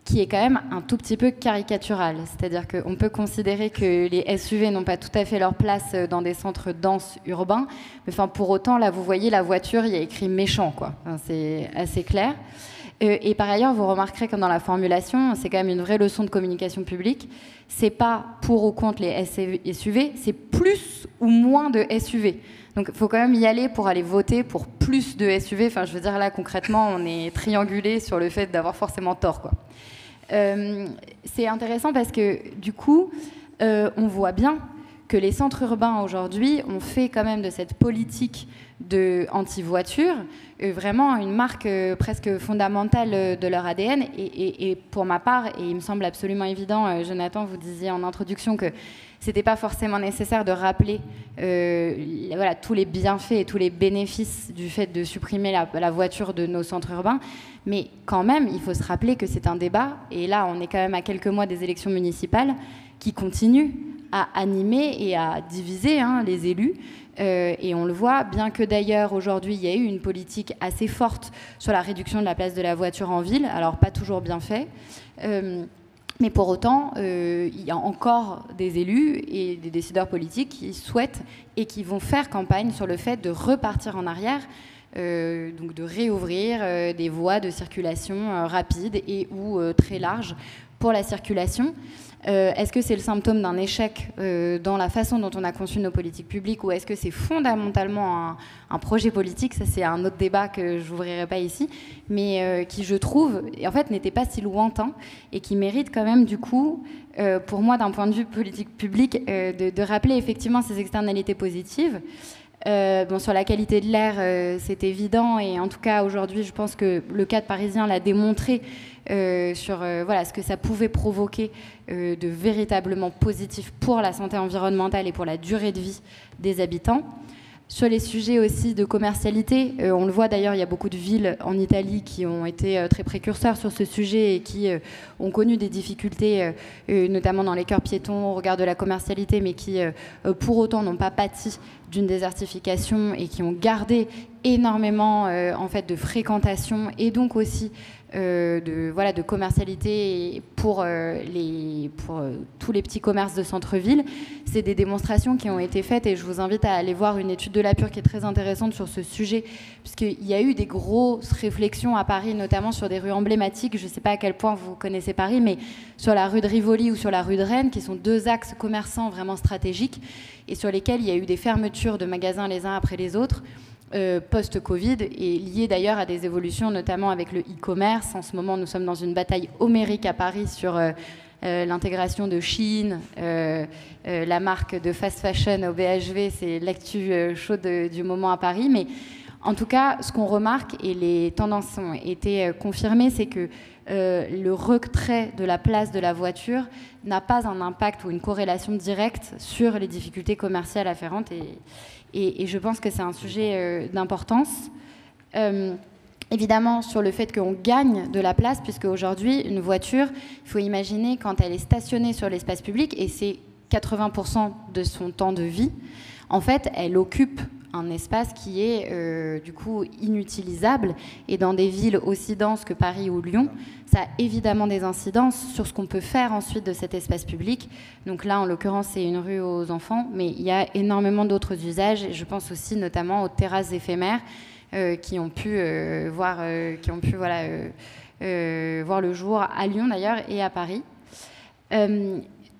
qui est quand même un tout petit peu caricaturale. C'est-à-dire qu'on peut considérer que les SUV n'ont pas tout à fait leur place dans des centres denses urbains. Mais enfin, pour autant, là, vous voyez la voiture, il y a écrit méchant, quoi. Enfin, c'est assez clair. Et par ailleurs, vous remarquerez comme dans la formulation, c'est quand même une vraie leçon de communication publique. C'est pas pour ou contre les SUV, c'est plus ou moins de SUV. Donc, il faut quand même y aller pour aller voter pour plus de SUV. Enfin, je veux dire, là, concrètement, on est triangulé sur le fait d'avoir forcément tort, quoi. C'est intéressant parce que, du coup, on voit bien que les centres urbains, aujourd'hui, ont fait quand même de cette politique de anti-voiture vraiment une marque presque fondamentale de leur ADN. Et pour ma part, et il me semble absolument évident, Jonathan, vous disiez en introduction que c'était pas forcément nécessaire de rappeler voilà, tous les bienfaits et tous les bénéfices du fait de supprimer la voiture de nos centres urbains. Mais quand même, il faut se rappeler que c'est un débat, et là, on est quand même à quelques mois des élections municipales, qui continue à animer et à diviser les élus. Et on le voit, bien que d'ailleurs aujourd'hui il y a eu une politique assez forte sur la réduction de la place de la voiture en ville, alors pas toujours bien fait. Mais pour autant, il y a encore des élus et des décideurs politiques qui souhaitent et qui vont faire campagne sur le fait de repartir en arrière, donc de réouvrir des voies de circulation rapides et ou très larges pour la circulation. Est-ce que c'est le symptôme d'un échec dans la façon dont on a conçu nos politiques publiques, ou est-ce que c'est fondamentalement un projet politique? Ça, c'est un autre débat que je n'ouvrirai pas ici, mais qui, je trouve, en fait, n'était pas si lointain et qui mérite quand même, du coup, pour moi, d'un point de vue politique publique, de rappeler effectivement ces externalités positives. Bon, sur la qualité de l'air, c'est évident, et en tout cas, aujourd'hui, je pense que le cadre parisien l'a démontré sur voilà, ce que ça pouvait provoquer de véritablement positif pour la santé environnementale et pour la durée de vie des habitants. Sur les sujets aussi de commercialité, on le voit d'ailleurs, il y a beaucoup de villes en Italie qui ont été très précurseurs sur ce sujet et qui ont connu des difficultés, notamment dans les cœurs piétons au regard de la commercialité, mais qui pour autant n'ont pas pâti d'une désertification et qui ont gardé énormément en fait, de fréquentation et donc aussi de commercialité pour tous les petits commerces de centre-ville. C'est des démonstrations qui ont été faites et je vous invite à aller voir une étude de la Pure qui est très intéressante sur ce sujet, puisqu'il y a eu des grosses réflexions à Paris, notamment sur des rues emblématiques. Je ne sais pas à quel point vous connaissez Paris, mais sur la rue de Rivoli ou sur la rue de Rennes, qui sont deux axes commerçants vraiment stratégiques et sur lesquels il y a eu des fermetures de magasins les uns après les autres. Post-Covid, et lié d'ailleurs à des évolutions, notamment avec le e-commerce. En ce moment, nous sommes dans une bataille homérique à Paris sur l'intégration de Shein, la marque de fast fashion au BHV, c'est l'actu chaude du moment à Paris. Mais en tout cas, ce qu'on remarque, et les tendances ont été confirmées, c'est que le retrait de la place de la voiture n'a pas un impact ou une corrélation directe sur les difficultés commerciales afférentes, et je pense que c'est un sujet d'importance. Évidemment, sur le fait qu'on gagne de la place, puisque aujourd'hui, une voiture, il faut imaginer quand elle est stationnée sur l'espace public, et c'est 80% de son temps de vie, en fait, elle occupe un espace qui est du coup inutilisable, et dans des villes aussi denses que Paris ou Lyon, ça a évidemment des incidences sur ce qu'on peut faire ensuite de cet espace public. Donc là, en l'occurrence, c'est une rue aux enfants, mais il y a énormément d'autres usages, et je pense aussi notamment aux terrasses éphémères qui ont pu voir le jour à Lyon d'ailleurs et à Paris.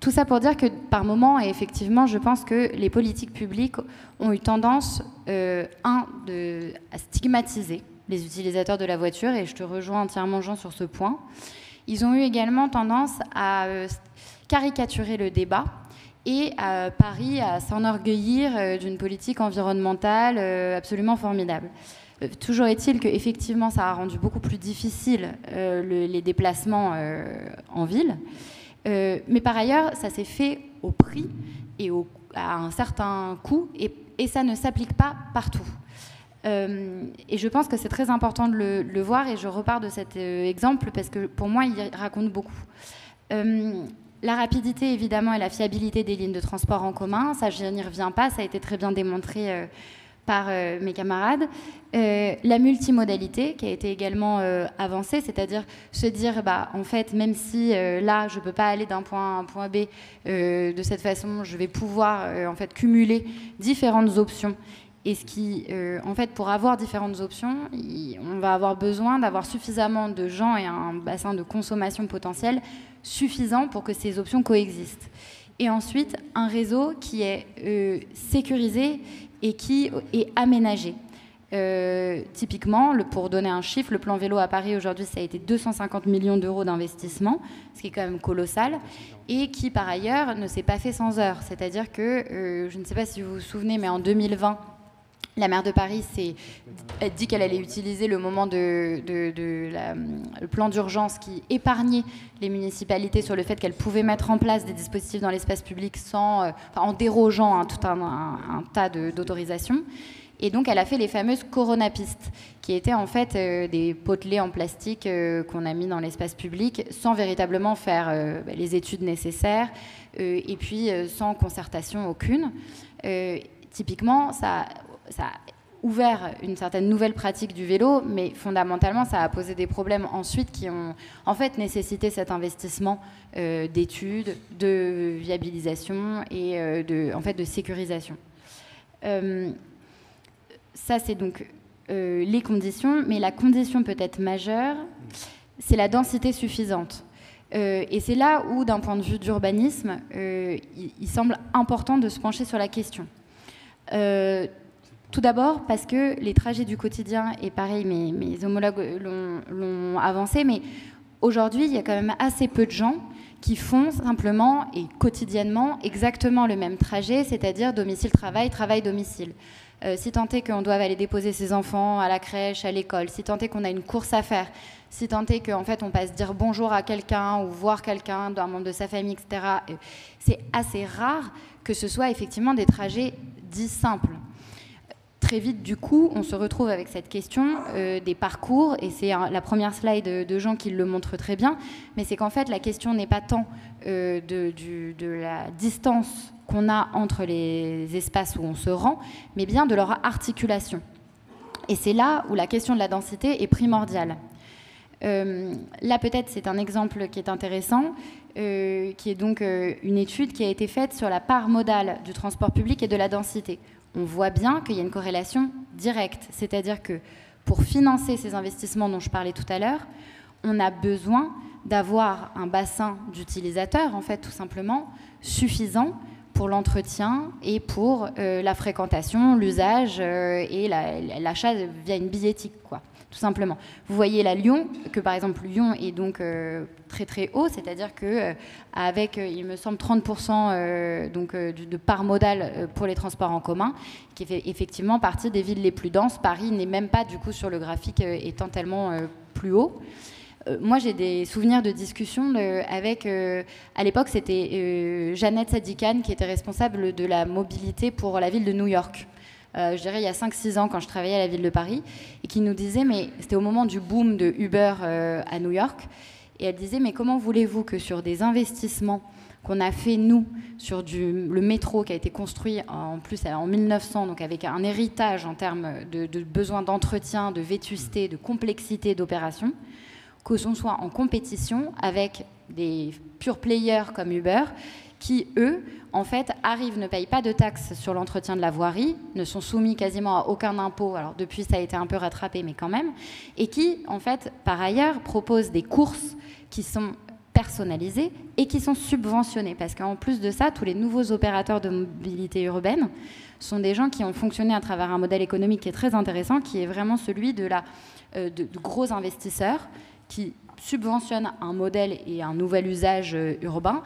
Tout ça pour dire que par moment, et effectivement, je pense que les politiques publiques ont eu tendance, à stigmatiser les utilisateurs de la voiture, et je te rejoins entièrement, Jean, sur ce point. Ils ont eu également tendance à caricaturer le débat, et à Paris à s'enorgueillir d'une politique environnementale absolument formidable. Toujours est-il qu'effectivement, ça a rendu beaucoup plus difficile les déplacements en ville. Mais par ailleurs, ça s'est fait au prix et à un certain coût, et ça ne s'applique pas partout. Et je pense que c'est très important de le voir, et je repars de cet exemple parce que pour moi, il raconte beaucoup. La rapidité, évidemment, et la fiabilité des lignes de transport en commun, ça, je n'y reviens pas, ça a été très bien démontré par mes camarades. La multimodalité qui a été également avancée, c'est-à-dire se dire, en fait, même si là, je ne peux pas aller d'un point A à un point B de cette façon, je vais pouvoir en fait, cumuler différentes options. Et ce qui, en fait, pour avoir différentes options, on va avoir besoin d'avoir suffisamment de gens et un bassin de consommation potentiel suffisant pour que ces options coexistent. Et ensuite, un réseau qui est sécurisé et qui est aménagé. Typiquement, pour donner un chiffre, le plan vélo à Paris aujourd'hui, ça a été 250 millions d'euros d'investissement, ce qui est quand même colossal, et qui par ailleurs ne s'est pas fait sans heurts. C'est-à-dire que, je ne sais pas si vous vous souvenez, mais en 2020, la maire de Paris s'est dit qu'elle allait utiliser le moment le plan d'urgence qui épargnait les municipalités sur le fait qu'elles pouvaient mettre en place des dispositifs dans l'espace public en dérogeant tout un tas d'autorisations. Et donc, elle a fait les fameuses coronapistes, qui étaient en fait des potelets en plastique qu'on a mis dans l'espace public sans véritablement faire les études nécessaires et puis sans concertation aucune. Typiquement, ça a ouvert une certaine nouvelle pratique du vélo, mais fondamentalement, ça a posé des problèmes ensuite qui ont en fait nécessité cet investissement d'études, de viabilisation et de sécurisation. Ça, c'est donc les conditions, mais la condition peut-être majeure, c'est la densité suffisante. Et c'est là où, d'un point de vue d'urbanisme, il semble important de se pencher sur la question. Tout d'abord parce que les trajets du quotidien, et pareil, mes homologues l'ont avancé, mais aujourd'hui, il y a quand même assez peu de gens qui font simplement et quotidiennement exactement le même trajet, c'est-à-dire domicile-travail, travail-domicile. Si tant est qu'on doit aller déposer ses enfants à la crèche, à l'école, si tant est qu'on a une course à faire, si tant est qu'en fait on passe dire bonjour à quelqu'un ou voir quelqu'un d'un membre de sa famille, etc., c'est assez rare que ce soit effectivement des trajets dits simples. Très vite, du coup, on se retrouve avec cette question des parcours, et c'est la première slide de Jean qui le montre très bien, mais c'est qu'en fait, la question n'est pas tant de la distance qu'on a entre les espaces où on se rend, mais bien de leur articulation. Et c'est là où la question de la densité est primordiale. Là, peut-être, c'est un exemple qui est intéressant, qui est donc une étude qui a été faite sur la part modale du transport public et de la densité. On voit bien qu'il y a une corrélation directe, c'est-à-dire que pour financer ces investissements dont je parlais tout à l'heure, on a besoin d'avoir un bassin d'utilisateurs, en fait, tout simplement, suffisant pour l'entretien et pour la fréquentation, l'usage et l'achat via une billettique, quoi, tout simplement. Vous voyez là Lyon, que par exemple Lyon est donc très très haut, c'est-à-dire que avec, il me semble, 30% de part modale pour les transports en commun, qui fait effectivement partie des villes les plus denses. Paris n'est même pas du coup sur le graphique étant tellement plus haut. Moi, j'ai des souvenirs de discussions avec, à l'époque, c'était Jeannette Sadikan qui était responsable de la mobilité pour la ville de New York. Je dirais il y a 5-6 ans quand je travaillais à la ville de Paris, et qui nous disait, mais c'était au moment du boom de Uber à New York, et elle disait, mais comment voulez-vous que sur des investissements qu'on a fait, nous, sur le métro qui a été construit en plus en 1900, donc avec un héritage en termes de besoin d'entretien, de vétusté, de complexité d'opération, que l'on soit en compétition avec des pure players comme Uber, qui, eux, en fait, arrivent, ne payent pas de taxes sur l'entretien de la voirie, ne sont soumis quasiment à aucun impôt, alors depuis ça a été un peu rattrapé, mais quand même, et qui, en fait, par ailleurs, proposent des courses qui sont personnalisées et qui sont subventionnées, parce qu'en plus de ça, tous les nouveaux opérateurs de mobilité urbaine sont des gens qui ont fonctionné à travers un modèle économique qui est très intéressant, qui est vraiment celui de gros investisseurs qui subventionnent un modèle et un nouvel usage urbain,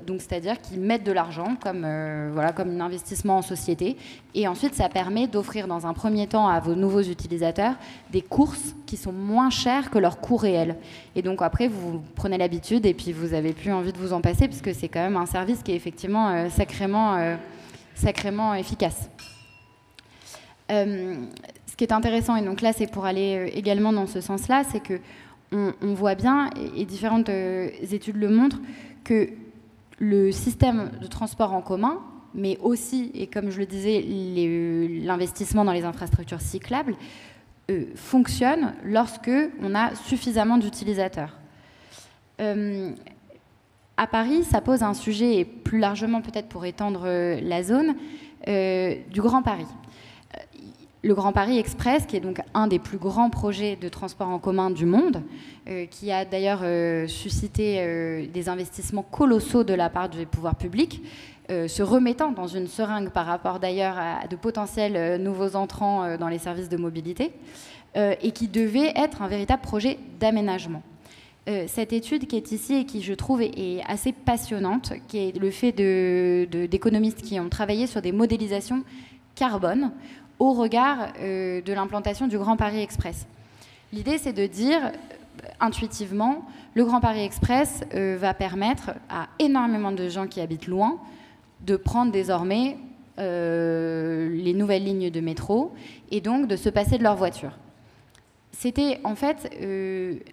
donc c'est-à-dire qu'ils mettent de l'argent comme un investissement en société, et ensuite ça permet d'offrir dans un premier temps à vos nouveaux utilisateurs des courses qui sont moins chères que leur coût réel. Et donc après vous prenez l'habitude et puis vous n'avez plus envie de vous en passer, puisque c'est quand même un service qui est effectivement sacrément efficace. Ce qui est intéressant, et donc là c'est pour aller également dans ce sens-là, c'est que on voit bien, et différentes études le montrent, que le système de transport en commun, mais aussi, et comme je le disais, l'investissement dans les infrastructures cyclables, fonctionne lorsque on a suffisamment d'utilisateurs. À Paris, ça pose un sujet, et plus largement peut-être pour étendre la zone, du Grand Paris. Le Grand Paris Express, qui est donc un des plus grands projets de transport en commun du monde, qui a d'ailleurs suscité des investissements colossaux de la part des pouvoirs publics, se remettant dans une seringue par rapport d'ailleurs à de potentiels nouveaux entrants dans les services de mobilité, et qui devait être un véritable projet d'aménagement. Cette étude qui est ici et qui, je trouve, est assez passionnante, qui est le fait d'économistes qui ont travaillé sur des modélisations carbone au regard de l'implantation du Grand Paris Express. L'idée, c'est de dire, intuitivement, le Grand Paris Express va permettre à énormément de gens qui habitent loin de prendre désormais les nouvelles lignes de métro et donc de se passer de leur voiture. C'était en fait,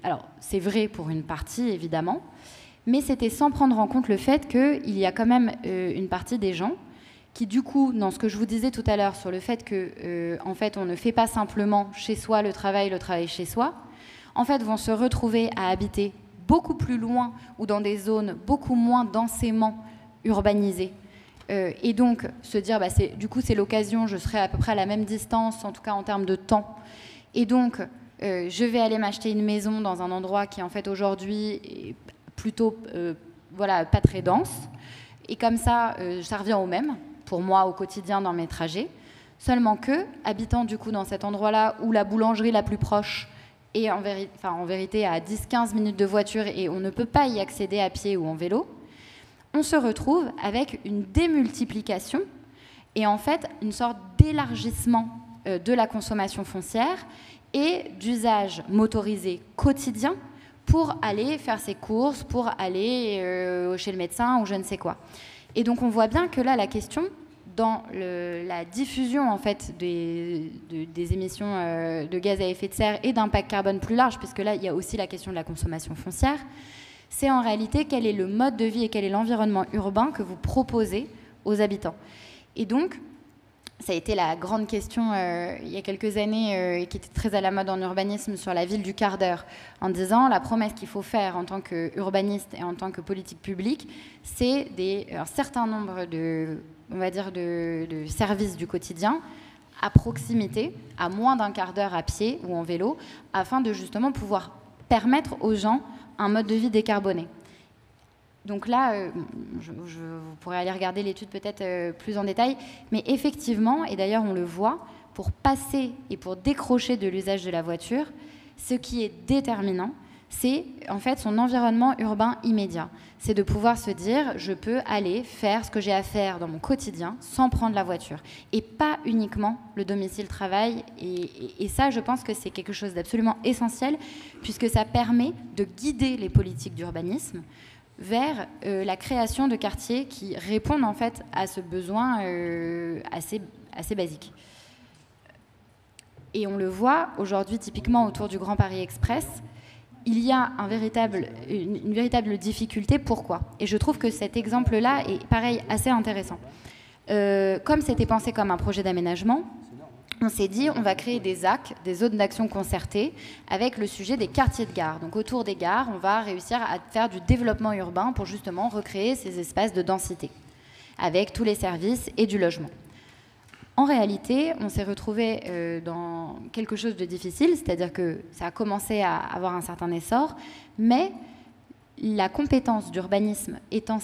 alors c'est vrai pour une partie évidemment, mais c'était sans prendre en compte le fait qu'il y a quand même une partie des gens qui du coup, dans ce que je vous disais tout à l'heure sur le fait que, en fait, on ne fait pas simplement chez soi le travail chez soi, en fait, vont se retrouver à habiter beaucoup plus loin ou dans des zones beaucoup moins densément urbanisées. Et donc, se dire, bah, du coup, c'est l'occasion, je serai à peu près à la même distance, en tout cas en termes de temps. Et donc, je vais aller m'acheter une maison dans un endroit qui, en fait, aujourd'hui, est plutôt, voilà, pas très dense. Et comme ça, ça revient au même, pour moi, au quotidien, dans mes trajets. Seulement que, habitant, du coup, dans cet endroit-là, où la boulangerie la plus proche est en vérité à 10-15 minutes de voiture et on ne peut pas y accéder à pied ou en vélo, on se retrouve avec une démultiplication et en fait une sorte d'élargissement de la consommation foncière et d'usage motorisé quotidien pour aller faire ses courses, pour aller chez le médecin ou je ne sais quoi. Et donc on voit bien que là la question dans la diffusion en fait des émissions de gaz à effet de serre et d'impact carbone plus large, puisque là il y a aussi la question de la consommation foncière, c'est en réalité quel est le mode de vie et quel est l'environnement urbain que vous proposez aux habitants. Et donc, ça a été la grande question il y a quelques années qui était très à la mode en urbanisme sur la ville du quart d'heure, en disant la promesse qu'il faut faire en tant qu'urbaniste et en tant que politique publique, c'est un certain nombre de services du quotidien à proximité, à moins d'un quart d'heure à pied ou en vélo, afin de justement pouvoir permettre aux gens un mode de vie décarboné. Donc là, vous pourrez aller regarder l'étude peut-être plus en détail, mais effectivement, et d'ailleurs on le voit, pour passer et pour décrocher de l'usage de la voiture, ce qui est déterminant, c'est en fait son environnement urbain immédiat. C'est de pouvoir se dire, je peux aller faire ce que j'ai à faire dans mon quotidien sans prendre la voiture. Et pas uniquement le domicile-travail. Et ça, je pense que c'est quelque chose d'absolument essentiel, puisque ça permet de guider les politiques d'urbanisme vers la création de quartiers qui répondent en fait à ce besoin assez basique. Et on le voit aujourd'hui typiquement autour du Grand Paris Express, il y a une véritable difficulté. Pourquoi ? Et je trouve que cet exemple-là est, pareil, assez intéressant. Comme c'était pensé comme un projet d'aménagement, on s'est dit on va créer des ZAC, des zones d'action concertées, avec le sujet des quartiers de gare. Donc autour des gares, on va réussir à faire du développement urbain pour justement recréer ces espaces de densité, avec tous les services et du logement. En réalité, on s'est retrouvé dans quelque chose de difficile, c'est-à-dire que ça a commencé à avoir un certain essor, mais la compétence d'urbanisme étant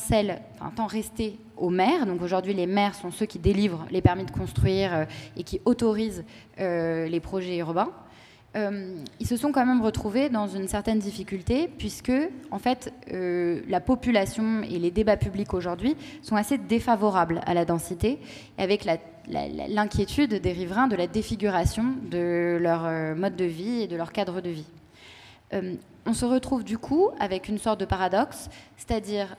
restée aux maires, donc aujourd'hui les maires sont ceux qui délivrent les permis de construire et qui autorisent les projets urbains, ils se sont quand même retrouvés dans une certaine difficulté puisque en fait la population et les débats publics aujourd'hui sont assez défavorables à la densité, avec l'inquiétude des riverains de la défiguration de leur mode de vie et de leur cadre de vie. On se retrouve du coup avec une sorte de paradoxe, c'est-à-dire,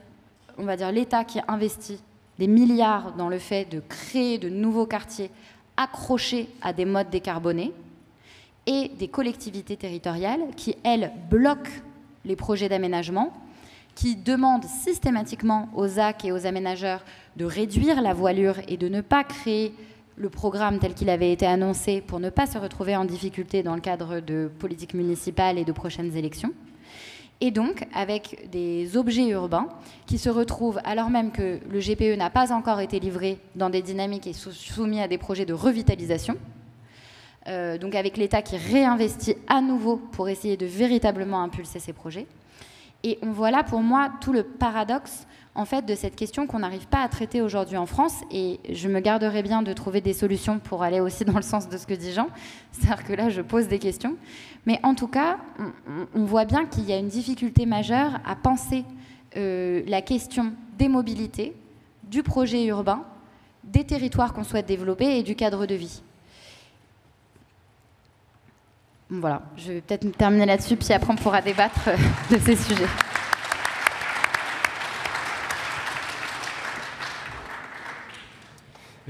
on va dire, l'État qui investit des milliards dans le fait de créer de nouveaux quartiers accrochés à des modes décarbonés, et des collectivités territoriales qui, elles, bloquent les projets d'aménagement, qui demandent systématiquement aux ZAC et aux aménageurs de réduire la voilure et de ne pas créer le programme tel qu'il avait été annoncé pour ne pas se retrouver en difficulté dans le cadre de politiques municipales et de prochaines élections. Et donc, avec des objets urbains qui se retrouvent, alors même que le GPE n'a pas encore été livré, dans des dynamiques et soumis à des projets de revitalisation, donc avec l'État qui réinvestit à nouveau pour essayer de véritablement impulser ces projets. Et on voit là, pour moi, tout le paradoxe en fait, de cette question qu'on n'arrive pas à traiter aujourd'hui en France. Et je me garderai bien de trouver des solutions pour aller aussi dans le sens de ce que dit Jean. C'est-à-dire que là, je pose des questions. Mais en tout cas, on voit bien qu'il y a une difficulté majeure à penser la question des mobilités, du projet urbain, des territoires qu'on souhaite développer et du cadre de vie. Voilà, je vais peut-être terminer là-dessus, puis après on pourra débattre de ces sujets.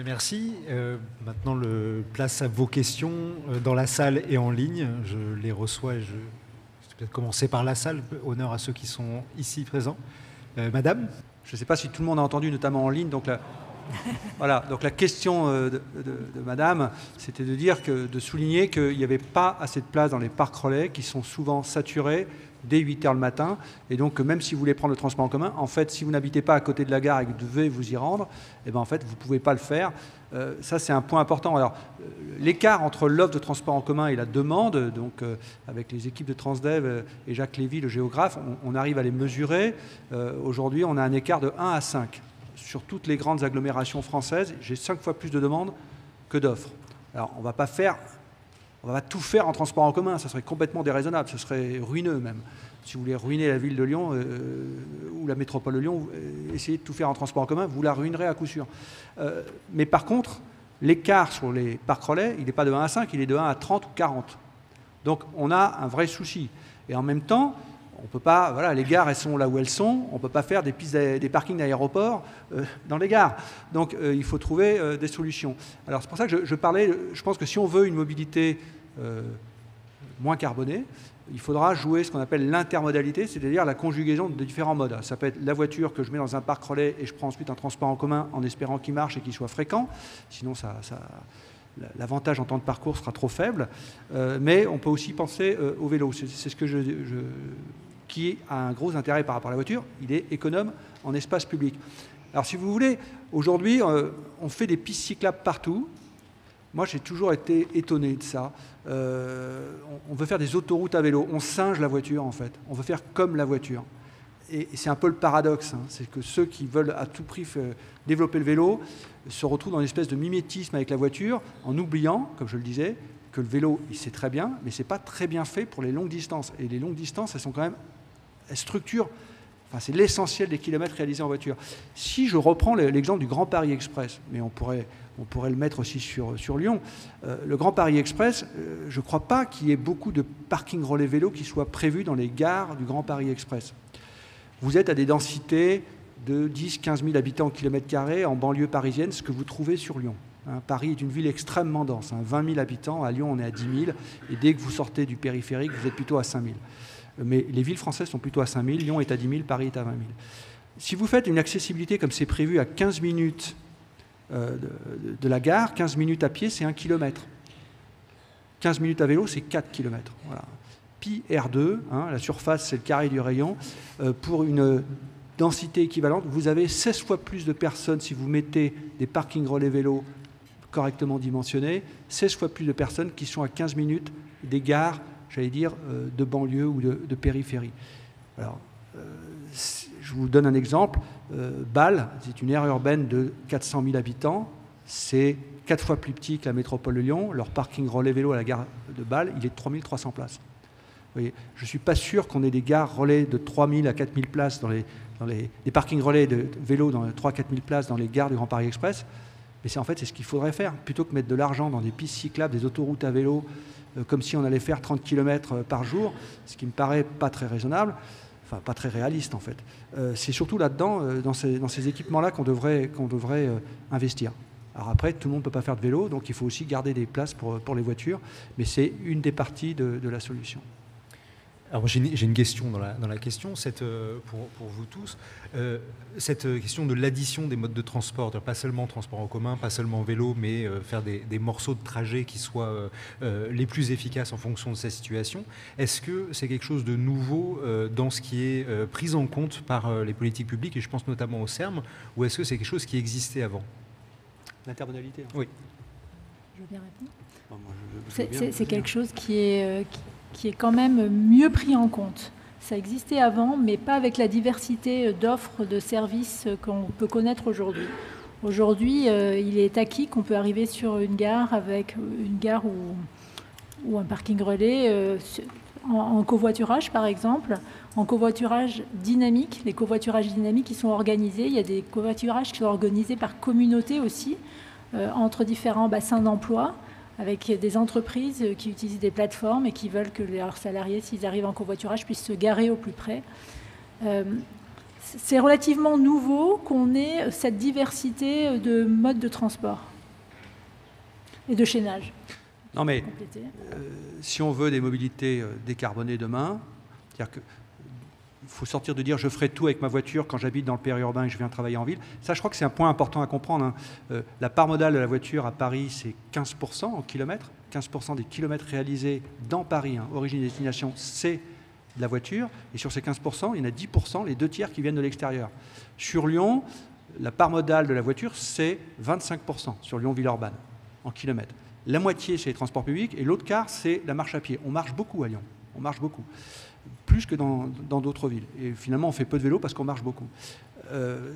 Merci. Maintenant, place à vos questions dans la salle et en ligne. Je les reçois et je vais peut-être commencer par la salle. Honneur à ceux qui sont ici présents. Madame ? Je ne sais pas si tout le monde a entendu, notamment en ligne. Donc Voilà, donc la question de madame, c'était de souligner qu'il n'y avait pas assez de place dans les parcs relais qui sont souvent saturés dès 8 h le matin. Et donc, même si vous voulez prendre le transport en commun, en fait, si vous n'habitez pas à côté de la gare et que vous devez vous y rendre, eh ben, en fait, vous ne pouvez pas le faire. Ça, c'est un point important. Alors, l'écart entre l'offre de transport en commun et la demande, donc avec les équipes de Transdev et Jacques Lévy, le géographe, on arrive à les mesurer. Aujourd'hui, on a un écart de 1 à 5. Sur toutes les grandes agglomérations françaises, j'ai 5 fois plus de demandes que d'offres. Alors, on ne va pas tout faire en transport en commun, ça serait complètement déraisonnable, ce serait ruineux même. Si vous voulez ruiner la ville de Lyon ou la métropole de Lyon, essayez de tout faire en transport en commun, vous la ruinerez à coup sûr. Mais par contre, l'écart sur les parcs relais, il n'est pas de 1 à 5, il est de 1 à 30 ou 40. Donc on a un vrai souci. Et en même temps, on peut pas, voilà, les gares, elles sont là où elles sont, on ne peut pas faire des parkings d'aéroports dans les gares. Donc il faut trouver des solutions. Alors c'est pour ça que je parlais, je pense que si on veut une mobilité moins carbonée, il faudra jouer ce qu'on appelle l'intermodalité, c'est-à-dire la conjugaison de différents modes. Ça peut être la voiture que je mets dans un parc relais et je prends ensuite un transport en commun en espérant qu'il marche et qu'il soit fréquent. Sinon, l'avantage en temps de parcours sera trop faible. Mais on peut aussi penser au vélo. C'est ce que qui a un gros intérêt par rapport à la voiture. Il est économe en espace public. Alors, si vous voulez, aujourd'hui, on fait des pistes cyclables partout. Moi, j'ai toujours été étonné de ça. On veut faire des autoroutes à vélo. On singe la voiture, en fait. On veut faire comme la voiture. Et c'est un peu le paradoxe. C'est que ceux qui veulent à tout prix développer le vélo se retrouvent dans une espèce de mimétisme avec la voiture, en oubliant, comme je le disais, que le vélo, c'est très bien, mais ce n'est pas très bien fait pour les longues distances. Et les longues distances, elles sont quand même... Elles structurent... Enfin, c'est l'essentiel des kilomètres réalisés en voiture. Si je reprends l'exemple du Grand Paris Express, mais on pourrait le mettre aussi sur Lyon, le Grand Paris Express, je ne crois pas qu'il y ait beaucoup de parking relais vélo qui soient prévus dans les gares du Grand Paris Express. Vous êtes à des densités de 10-15 000 habitants au kilomètre carré en banlieue parisienne, ce que vous trouvez sur Lyon. Paris est une ville extrêmement dense, 20 000 habitants, à Lyon on est à 10 000, et dès que vous sortez du périphérique, vous êtes plutôt à 5 000. Mais les villes françaises sont plutôt à 5 000, Lyon est à 10 000, Paris est à 20 000. Si vous faites une accessibilité comme c'est prévu à 15 minutes de la gare, 15 minutes à pied, c'est 1 km. 15 minutes à vélo, c'est 4 km. Voilà. Pi R2, la surface, c'est le carré du rayon. Pour une densité équivalente, vous avez 16 fois plus de personnes si vous mettez des parkings relais vélo correctement dimensionnés, 16 fois plus de personnes qui sont à 15 minutes des gares, j'allais dire, de banlieue ou de périphérie. Alors, je vous donne un exemple. Bâle, c'est une aire urbaine de 400 000 habitants. C'est 4 fois plus petit que la métropole de Lyon. Leur parking relais vélo à la gare de Bâle, il est de 3300 places. Vous voyez, je ne suis pas sûr qu'on ait des gares relais de 3000 à 4000 places des parkings relais de vélo dans 3 000 à 4 000 places dans les gares du Grand Paris Express. Mais c'est ce qu'il faudrait faire. Plutôt que mettre de l'argent dans des pistes cyclables, des autoroutes à vélo, comme si on allait faire 30 km par jour, ce qui me paraît pas très raisonnable, enfin pas très réaliste en fait. C'est surtout là-dedans, dans ces équipements-là qu'on devrait investir. Alors après, tout le monde ne peut pas faire de vélo, donc il faut aussi garder des places pour les voitures, mais c'est une des parties de la solution. Alors j'ai une question dans la question, pour vous tous, cette question de l'addition des modes de transport, pas seulement transport en commun, pas seulement vélo, mais faire des morceaux de trajet qui soient les plus efficaces en fonction de sa situation. Est-ce que c'est quelque chose de nouveau dans ce qui est pris en compte par les politiques publiques, et je pense notamment au CERM, ou est-ce que c'est quelque chose qui existait avant? L'intermodalité. Oui. Je veux bien répondre. Bon, c'est quelque chose qui est quand même mieux pris en compte. Ça existait avant, mais pas avec la diversité d'offres de services qu'on peut connaître aujourd'hui. Aujourd'hui, il est acquis qu'on peut arriver sur une gare ou un parking relais en covoiturage, par exemple, en covoiturage dynamique. Les covoiturages dynamiques qui sont organisés, il y a des covoiturages qui sont organisés par communauté aussi, entre différents bassins d'emploi, avec des entreprises qui utilisent des plateformes et qui veulent que leurs salariés, s'ils arrivent en covoiturage, puissent se garer au plus près. C'est relativement nouveau qu'on ait cette diversité de modes de transport et de chaînage. Non mais, si on veut des mobilités décarbonées demain, c'est-à-dire que faut sortir de dire je ferai tout avec ma voiture quand j'habite dans le périurbain et que je viens travailler en ville. Ça, je crois que c'est un point important à comprendre, hein. La part modale de la voiture à Paris, c'est 15% en kilomètres. 15% des kilomètres réalisés dans Paris, hein, origine et destination, c'est de la voiture. Et sur ces 15%, il y en a 10%, les 2/3 qui viennent de l'extérieur. Sur Lyon, la part modale de la voiture, c'est 25% sur Lyon-Villeurbanne en kilomètres. La moitié, c'est les transports publics et l'autre quart, c'est la marche à pied. On marche beaucoup à Lyon. On marche beaucoup. Plus que dans d'autres villes. Et finalement, on fait peu de vélo parce qu'on marche beaucoup.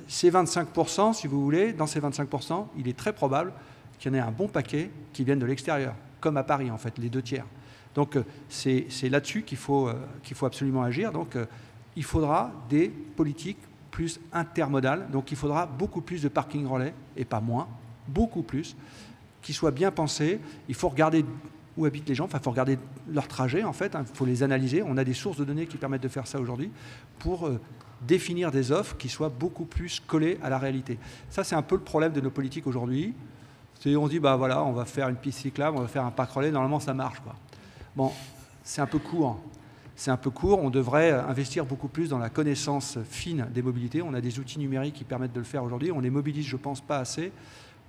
Ces 25%, si vous voulez, dans ces 25%, il est très probable qu'il y en ait un bon paquet qui viennent de l'extérieur, comme à Paris, en fait, les 2/3. Donc, c'est là-dessus qu'il faut absolument agir. Donc, il faudra des politiques plus intermodales. Donc, il faudra beaucoup plus de parking relais, et pas moins, beaucoup plus, qui soient bien pensés. Il faut regarder où habitent les gens, enfin, il faut regarder leur trajet, en fait, hein, il faut les analyser. On a des sources de données qui permettent de faire ça aujourd'hui pour définir des offres qui soient beaucoup plus collées à la réalité. Ça, c'est un peu le problème de nos politiques aujourd'hui. On se dit, bah voilà, on va faire une piste cyclable, on va faire un parc relais, normalement, ça marche, quoi. Bon, c'est un peu court. C'est un peu court. On devrait investir beaucoup plus dans la connaissance fine des mobilités. On a des outils numériques qui permettent de le faire aujourd'hui. On les mobilise, je pense, pas assez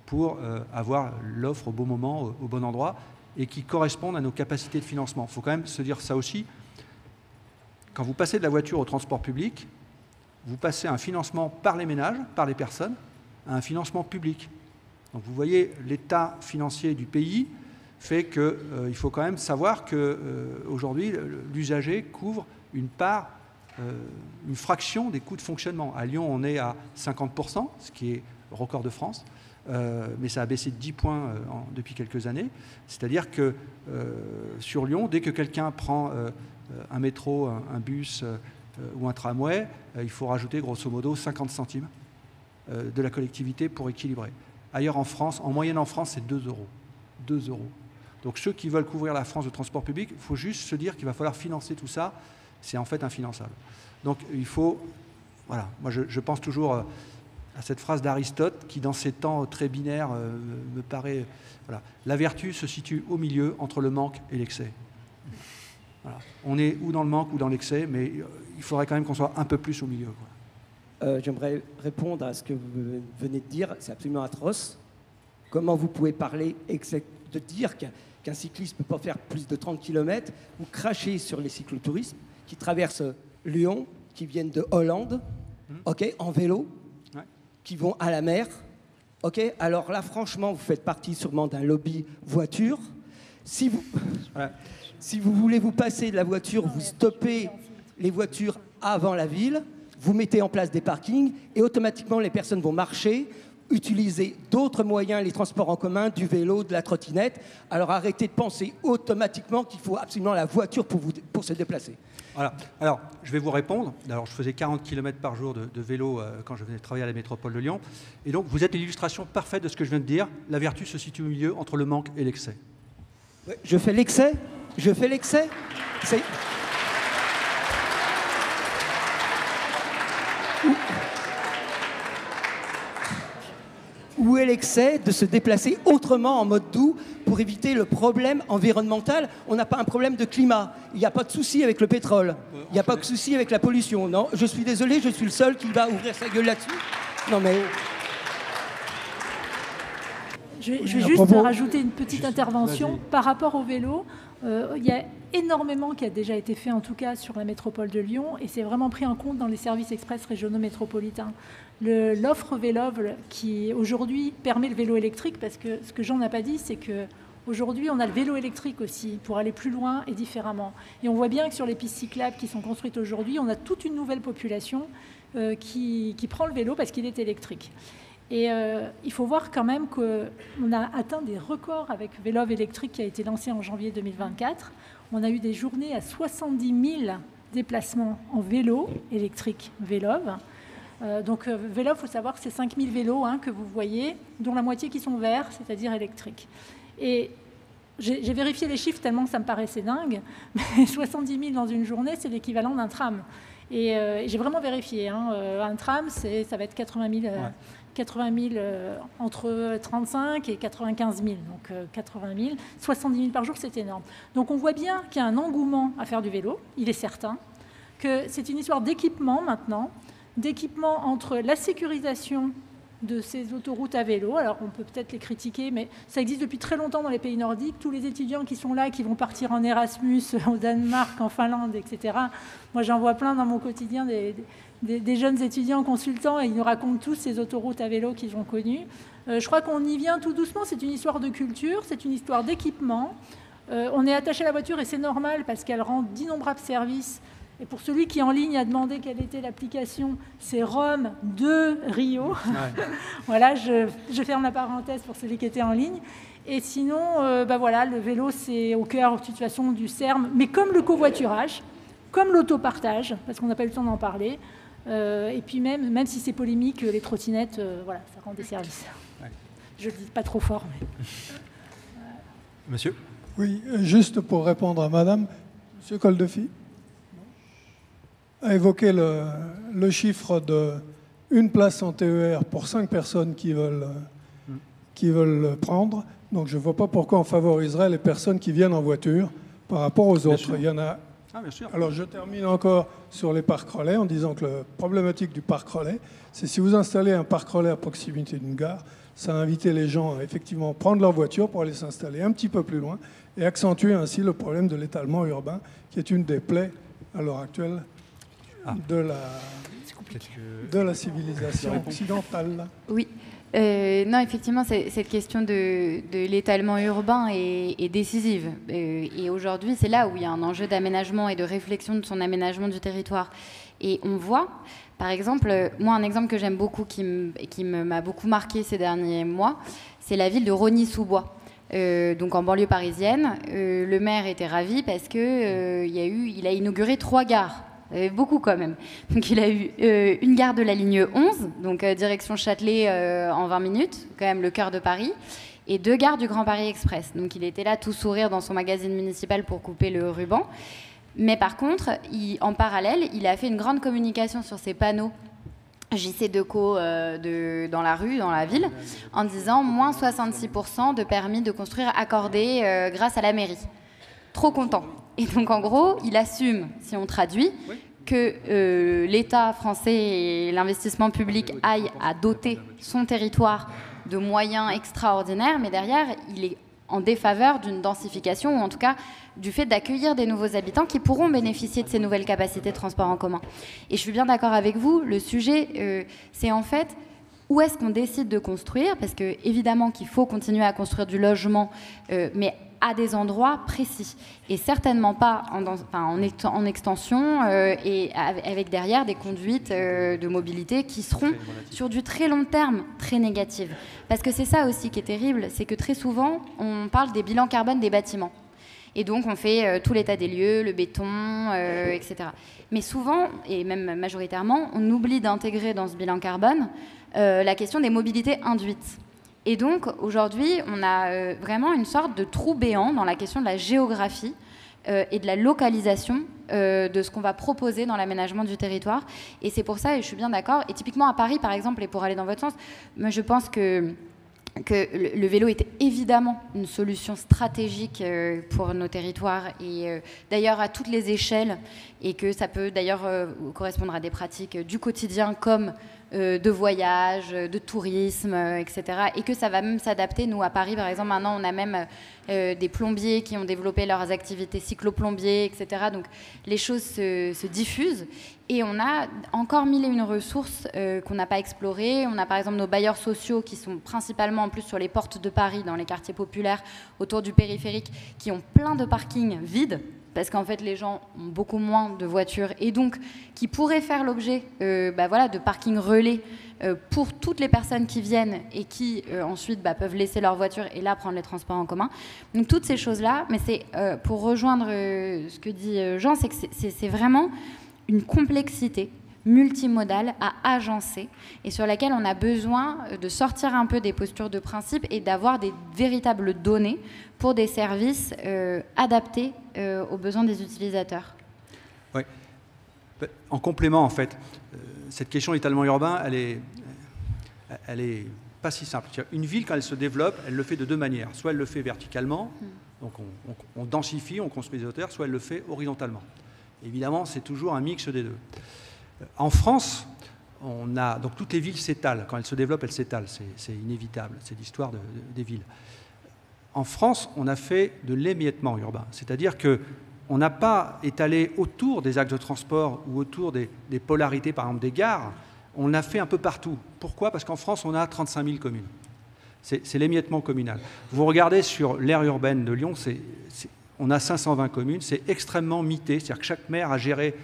pour avoir l'offre au bon moment, au bon endroit, et qui correspondent à nos capacités de financement. Il faut quand même se dire ça aussi. Quand vous passez de la voiture au transport public, vous passez à un financement par les ménages, par les personnes, à un financement public. Donc vous voyez, l'état financier du pays fait qu'il faut quand même savoir qu'aujourd'hui, l'usager couvre une part, une fraction des coûts de fonctionnement. À Lyon, on est à 50%, ce qui est record de France. Mais ça a baissé de 10 points depuis quelques années. C'est-à-dire que sur Lyon, dès que quelqu'un prend un métro, un bus ou un tramway, il faut rajouter grosso modo 50 centimes de la collectivité pour équilibrer. Ailleurs en France, en moyenne en France, c'est 2 euros. 2 euros. Donc ceux qui veulent couvrir la France de transport public, il faut juste se dire qu'il va falloir financer tout ça. C'est en fait infinançable. Donc il faut... Voilà, moi je pense toujours... à cette phrase d'Aristote qui, dans ces temps très binaires, me paraît... Voilà. La vertu se situe au milieu entre le manque et l'excès. Voilà. On est ou dans le manque ou dans l'excès, mais il faudrait quand même qu'on soit un peu plus au milieu, quoi. J'aimerais répondre à ce que vous venez de dire. C'est absolument atroce. Comment vous pouvez parler de dire qu'un cycliste ne peut pas faire plus de 30 km ou cracher sur les cyclotouristes qui traversent Lyon, qui viennent de Hollande, en vélo, qui vont à la mer. Alors là, franchement, vous faites partie sûrement d'un lobby voiture. Si vous voulez vous passer de la voiture, vous stoppez les voitures avant la ville, vous mettez en place des parkings et automatiquement, les personnes vont marcher, utiliser d'autres moyens, les transports en commun, du vélo, de la trottinette. Alors arrêtez de penser automatiquement qu'il faut absolument la voiture pour se déplacer. Voilà. Alors, je vais vous répondre. Alors, je faisais 40 km par jour de vélo quand je venais travailler à la métropole de Lyon. Et donc, vous êtes l'illustration parfaite de ce que je viens de dire. La vertu se situe au milieu entre le manque et l'excès. Ouais, je fais l'excès. C'est... Où est l'excès de se déplacer autrement en mode doux pour éviter le problème environnemental? On n'a pas un problème de climat. Il n'y a pas de souci avec le pétrole. Il n'y a pas de souci avec la pollution. Non, je suis désolé, je suis le seul qui va ouvrir sa gueule là-dessus. Non mais... Je vais juste rajouter une petite intervention par rapport au vélo. Il y a énormément qui a déjà été fait, en tout cas sur la métropole de Lyon, et c'est vraiment pris en compte dans les services express régionaux métropolitains. L'offre Vélove qui aujourd'hui permet le vélo électrique, parce que ce que Jean n'a pas dit, c'est qu'aujourd'hui on a le vélo électrique aussi pour aller plus loin et différemment. Et on voit bien que sur les pistes cyclables qui sont construites aujourd'hui, on a toute une nouvelle population qui prend le vélo parce qu'il est électrique. Et il faut voir quand même qu'on a atteint des records avec Vélove électrique qui a été lancé en janvier 2024. On a eu des journées à 70 000 déplacements en vélo électrique Vélove. Donc Vélove, il faut savoir que c'est 5 000 vélos que vous voyez, dont la moitié qui sont verts, c'est-à-dire électriques. Et j'ai vérifié les chiffres tellement que ça me paraissait dingue, mais 70 000 dans une journée, c'est l'équivalent d'un tram. Et j'ai vraiment vérifié. Un tram, ça va être 80 000... 80 000 entre 35 et 95 000, donc 80 000, 70 000 par jour, c'est énorme. Donc on voit bien qu'il y a un engouement à faire du vélo, il est certain. que c'est une histoire d'équipement maintenant, d'équipement entre la sécurisation de ces autoroutes à vélo. Alors, on peut peut-être les critiquer, mais ça existe depuis très longtemps dans les pays nordiques. Tous les étudiants qui sont là, qui vont partir en Erasmus, au Danemark, en Finlande, etc. Moi, j'en vois plein dans mon quotidien des jeunes étudiants consultants, et ils nous racontent tous ces autoroutes à vélo qu'ils ont connues. Je crois qu'on y vient tout doucement. C'est une histoire de culture, c'est une histoire d'équipement. On est attaché à la voiture, et c'est normal, parce qu'elle rend d'innombrables services. Et pour celui qui, en ligne, a demandé quelle était l'application, c'est Rome de Rio. Ouais. Voilà, je ferme la parenthèse pour celui qui était en ligne. Et sinon, voilà, le vélo, c'est au cœur, de toute façon, du CERM, mais comme le covoiturage, comme l'autopartage, parce qu'on n'a pas eu le temps d'en parler. Et puis même si c'est polémique, les trottinettes, voilà, ça rend des services. Ouais. Je ne le dis pas trop fort, mais... Monsieur ? Oui, juste pour répondre à madame, monsieur Coldefi a évoqué le chiffre de une place en TER pour 5 personnes qui veulent prendre. Donc je ne vois pas pourquoi on favoriserait les personnes qui viennent en voiture par rapport aux autres. Il y en a... bien sûr. Alors je termine encore sur les parcs relais en disant que la problématique du parc relais, c'est si vous installez un parc relais à proximité d'une gare, ça a invité les gens à effectivement prendre leur voiture pour aller s'installer un petit peu plus loin et accentuer ainsi le problème de l'étalement urbain, qui est une des plaies à l'heure actuelle de la civilisation occidentale. Oui. Non, effectivement, cette question de l'étalement urbain est décisive. Et aujourd'hui, c'est là où il y a un enjeu d'aménagement et de réflexion de son aménagement du territoire. Et on voit, par exemple, moi, un exemple que j'aime beaucoup, qui m'a beaucoup marqué ces derniers mois, c'est la ville de Rosny-sous-Bois. Donc en banlieue parisienne. Le maire était ravi parce qu'il a inauguré 3 gares. Beaucoup quand même. Donc il a eu une gare de la ligne 11, donc direction Châtelet en 20 minutes, quand même le cœur de Paris, et 2 gares du Grand Paris Express. Donc il était là tout sourire dans son magazine municipal pour couper le ruban. Mais par contre, en parallèle, il a fait une grande communication sur ses panneaux JC Deco dans la rue, dans la ville, en disant moins 66% de permis de construire accordés grâce à la mairie. Trop content. Et donc, en gros, il assume, si on traduit, que l'État français et l'investissement public aillent à doter son territoire de moyens extraordinaires, mais derrière, il est en défaveur d'une densification, ou en tout cas du fait d'accueillir des nouveaux habitants qui pourront bénéficier de ces nouvelles capacités de transport en commun. Et je suis bien d'accord avec vous, le sujet, c'est en fait où est-ce qu'on décide de construire, parce que évidemment qu'il faut continuer à construire du logement, mais à des endroits précis, et certainement pas en extension et avec derrière des conduites de mobilité qui seront sur du très long terme très négatives. Parce que c'est ça aussi qui est terrible, c'est que très souvent on parle des bilans carbone des bâtiments. Et donc on fait tout l'état des lieux, le béton, etc. Mais souvent, et même majoritairement, on oublie d'intégrer dans ce bilan carbone la question des mobilités induites. Et donc, aujourd'hui, on a vraiment une sorte de trou béant dans la question de la géographie et de la localisation de ce qu'on va proposer dans l'aménagement du territoire. Et c'est pour ça, et je suis bien d'accord, et typiquement à Paris, par exemple, et pour aller dans votre sens, moi, je pense que le vélo est évidemment une solution stratégique pour nos territoires, et d'ailleurs à toutes les échelles, et que ça peut d'ailleurs correspondre à des pratiques du quotidien comme de voyage, de tourisme, etc. Et que ça va même s'adapter. Nous, à Paris, par exemple, maintenant, on a même des plombiers qui ont développé leurs activités cycloplombiers, etc. Donc, les choses se diffusent. Et on a encore 1001 ressources qu'on n'a pas explorées. On a, par exemple, nos bailleurs sociaux qui sont principalement, en plus, sur les portes de Paris, dans les quartiers populaires, autour du périphérique, qui ont plein de parkings vides, parce qu'en fait, les gens ont beaucoup moins de voitures et donc qui pourraient faire l'objet de parking relais pour toutes les personnes qui viennent et qui ensuite peuvent laisser leur voiture et là prendre les transports en commun. Donc toutes ces choses-là, mais c'est pour rejoindre ce que dit Jean, c'est que c'est vraiment une complexité multimodale à agencer et sur laquelle on a besoin de sortir un peu des postures de principe et d'avoir des véritables données pour des services adaptés aux besoins des utilisateurs. Oui. En complément, en fait, cette question d'étalement urbain, elle est pas si simple. Une ville, quand elle se développe, elle le fait de 2 manières. Soit elle le fait verticalement, donc on densifie, on construit des hauteurs, soit elle le fait horizontalement. Évidemment, c'est toujours un mix des deux. En France, donc toutes les villes s'étalent. Quand elles se développent, elles s'étalent. C'est inévitable. C'est l'histoire des villes. En France, on a fait de l'émiettement urbain. C'est-à-dire qu'on n'a pas étalé autour des axes de transport ou autour des polarités, par exemple des gares. On l'a fait un peu partout. Pourquoi? Parce qu'en France, on a 35 000 communes. C'est l'émiettement communal. Vous regardez sur l'aire urbaine de Lyon, on a 520 communes. C'est extrêmement mité. C'est-à-dire que chaque maire a géré...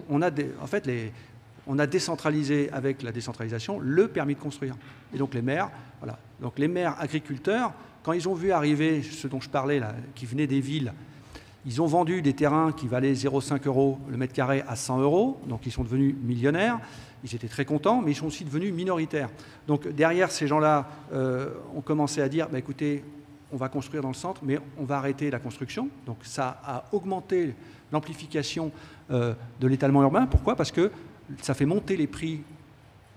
On a décentralisé avec la décentralisation le permis de construire. Et donc les maires, voilà. Donc les maires agriculteurs, quand ils ont vu arriver ce dont je parlais, là, qui venaient des villes, ils ont vendu des terrains qui valaient 0,5 € le mètre carré à 100 €, donc ils sont devenus millionnaires, ils étaient très contents, mais ils sont aussi devenus minoritaires. Donc derrière, ces gens-là ont commencé à dire, bah, écoutez, on va construire dans le centre, mais on va arrêter la construction. Donc ça a augmenté l'amplification de l'étalement urbain. Pourquoi? Parce que ça fait monter les prix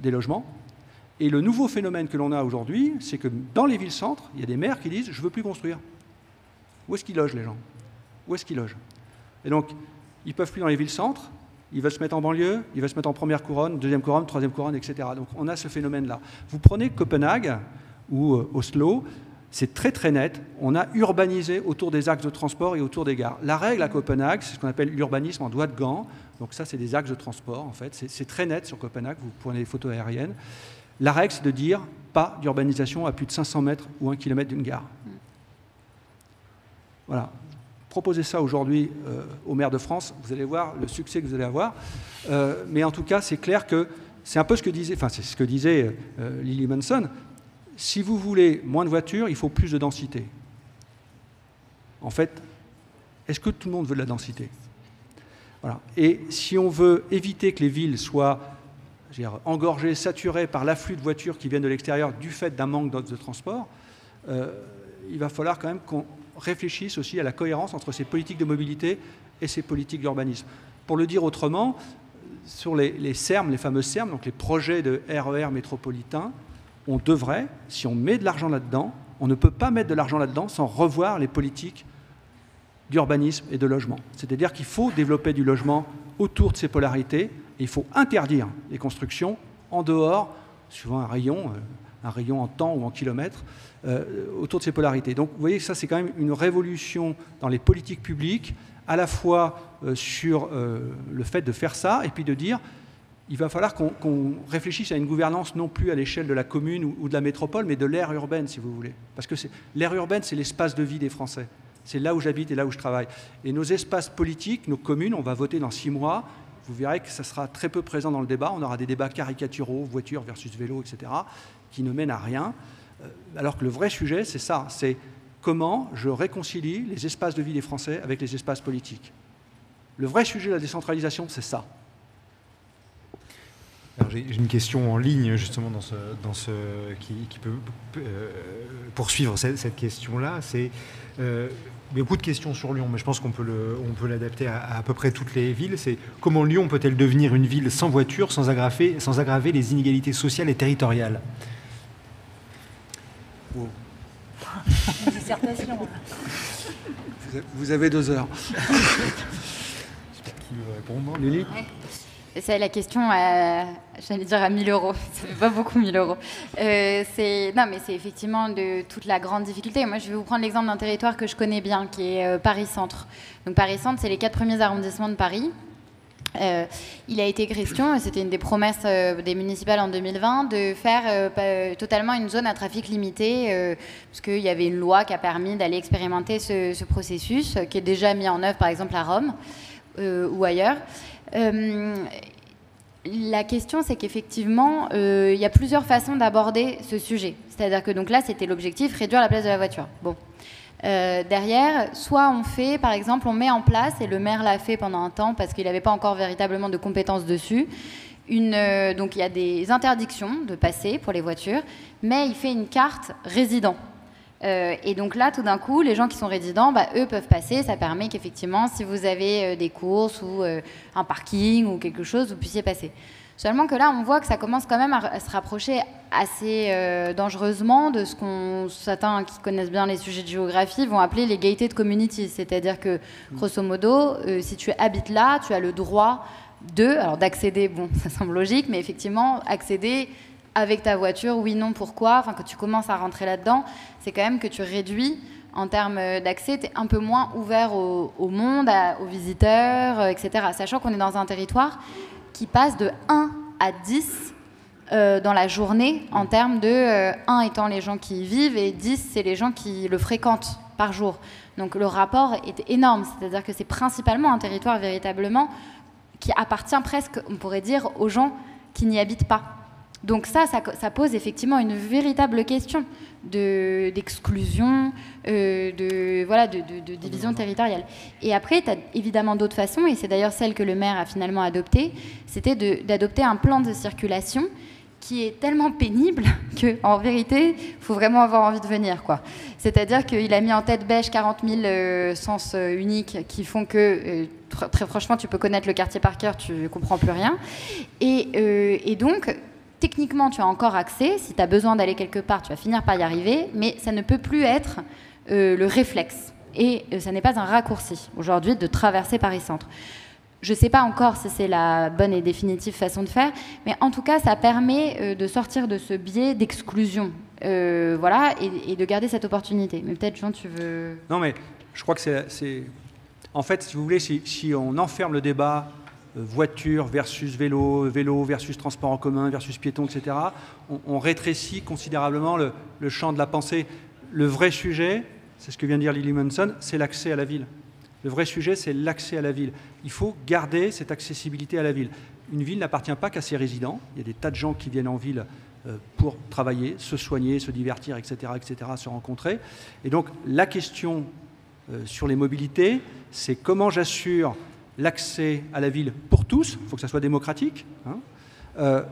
des logements. Et le nouveau phénomène que l'on a aujourd'hui, c'est que dans les villes-centres, il y a des maires qui disent « je ne veux plus construire ». Où est-ce qu'ils logent, les gens? Où est-ce qu'ils logent? Et donc, ils ne peuvent plus dans les villes-centres, ils veulent se mettre en banlieue, ils veulent se mettre en première couronne, deuxième couronne, troisième couronne, etc. Donc, on a ce phénomène-là. Vous prenez Copenhague ou Oslo, c'est très très net, on a urbanisé autour des axes de transport et autour des gares. La règle à Copenhague, c'est ce qu'on appelle l'urbanisme en doigt de gant, donc ça c'est des axes de transport en fait, c'est très net sur Copenhague, vous prenez les photos aériennes. La règle c'est de dire pas d'urbanisation à plus de 500 mètres ou 1 km d'une gare. Voilà. Proposez ça aujourd'hui au maire de France, vous allez voir le succès que vous allez avoir. Mais en tout cas, c'est clair que c'est un peu ce que disait, enfin c'est ce que disait Lily Manson. Si vous voulez moins de voitures, il faut plus de densité. En fait, est-ce que tout le monde veut de la densité? Voilà. Et si on veut éviter que les villes soient engorgées, saturées par l'afflux de voitures qui viennent de l'extérieur du fait d'un manque de transport, il va falloir quand même qu'on réfléchisse aussi à la cohérence entre ces politiques de mobilité et ces politiques d'urbanisme. Pour le dire autrement, sur les SERM, les fameux SERM, donc les projets de RER métropolitains, on devrait, si on met de l'argent là-dedans, on ne peut pas mettre de l'argent là-dedans sans revoir les politiques d'urbanisme et de logement. C'est-à-dire qu'il faut développer du logement autour de ces polarités et il faut interdire les constructions en dehors, suivant un rayon en temps ou en kilomètres, autour de ces polarités. Donc vous voyez que ça c'est quand même une révolution dans les politiques publiques, à la fois sur le fait de faire ça et puis de dire il va falloir qu'on réfléchisse à une gouvernance non plus à l'échelle de la commune ou de la métropole, mais de l'aire urbaine, si vous voulez. Parce que l'aire urbaine, c'est l'espace de vie des Français. C'est là où j'habite et là où je travaille. Et nos espaces politiques, nos communes, on va voter dans 6 mois. Vous verrez que ça sera très peu présent dans le débat. On aura des débats caricaturaux, voiture versus vélo, etc., qui ne mènent à rien. Alors que le vrai sujet, c'est ça. C'est comment je réconcilie les espaces de vie des Français avec les espaces politiques. Le vrai sujet de la décentralisation, c'est ça. J'ai une question en ligne justement qui peut poursuivre cette question-là. Il y a beaucoup de questions sur Lyon, mais je pense qu'on peut l'adapter à peu près toutes les villes. C'est comment Lyon peut-elle devenir une ville sans voiture, sans aggraver les inégalités sociales et territoriales? Wow. Une dissertation. Vous avez 2 heures. Qui veut répondre? Lily? C'est la question, j'allais dire à 1 000 €, ça fait pas beaucoup 1 000 €. Non, mais c'est effectivement de toute la grande difficulté. Moi, je vais vous prendre l'exemple d'un territoire que je connais bien, qui est Paris-Centre. Donc Paris-Centre, c'est les 4 premiers arrondissements de Paris. Il a été question, et c'était une des promesses des municipales en 2020, de faire totalement une zone à trafic limité, parce qu'il y avait une loi qui a permis d'aller expérimenter ce processus, qui est déjà mis en œuvre, par exemple, à Rome ou ailleurs. La question, c'est qu'effectivement, il y a plusieurs façons d'aborder ce sujet. C'est-à-dire que donc là, c'était l'objectif, réduire la place de la voiture. Bon. Derrière, soit on fait, par exemple, on met en place, et le maire l'a fait pendant un temps parce qu'il n'avait pas encore véritablement de compétences dessus, donc il y a des interdictions de passer pour les voitures, mais il fait une carte résident. Et donc là, tout d'un coup, les gens qui sont résidents, eux peuvent passer. Ça permet qu'effectivement, si vous avez des courses ou un parking ou quelque chose, vous puissiez passer. Seulement que là, on voit que ça commence quand même à se rapprocher assez dangereusement de ce certains qui connaissent bien les sujets de géographie vont appeler les gated communities. C'est-à-dire que, grosso modo, si tu habites là, tu as le droit d'accéder, bon, ça semble logique, mais effectivement, accéder avec ta voiture, oui, non, pourquoi, enfin, que tu commences à rentrer là-dedans, c'est quand même que tu réduis en termes d'accès, tu es un peu moins ouvert au monde, aux visiteurs, etc. Sachant qu'on est dans un territoire qui passe de 1 à 10 dans la journée, en termes de 1 étant les gens qui y vivent et 10, c'est les gens qui le fréquentent par jour. Donc le rapport est énorme, c'est-à-dire que c'est principalement un territoire véritablement qui appartient presque, on pourrait dire, aux gens qui n'y habitent pas. Donc ça pose effectivement une véritable question d'exclusion, de division territoriale. Et après, tu as évidemment d'autres façons, et c'est d'ailleurs celle que le maire a finalement adoptée, c'était d'adopter un plan de circulation qui est tellement pénible qu'en vérité, il faut vraiment avoir envie de venir, quoi. C'est-à-dire qu'il a mis en tête bêche 40 000 sens uniques qui font que, très franchement, tu peux connaître le quartier par cœur, tu ne comprends plus rien. Et donc, techniquement, tu as encore accès. Si tu as besoin d'aller quelque part, tu vas finir par y arriver, mais ça ne peut plus être le réflexe. Et ça n'est pas un raccourci, aujourd'hui, de traverser Paris-Centre. Je ne sais pas encore si c'est la bonne et définitive façon de faire, mais en tout cas, ça permet de sortir de ce biais d'exclusion, voilà, et de garder cette opportunité. Mais peut-être, Jean, tu veux... Non, mais je crois que c'est... En fait, si vous voulez, si on enferme le débat voiture versus vélo, vélo versus transport en commun versus piéton, etc., on rétrécit considérablement le champ de la pensée. Le vrai sujet, c'est ce que vient de dire Lily Munson, c'est l'accès à la ville. Le vrai sujet, c'est l'accès à la ville. Il faut garder cette accessibilité à la ville. Une ville n'appartient pas qu'à ses résidents. Il y a des tas de gens qui viennent en ville pour travailler, se soigner, se divertir, etc., se rencontrer. Et donc, la question sur les mobilités, c'est comment j'assure l'accès à la ville pour tous, il faut que ça soit démocratique, hein,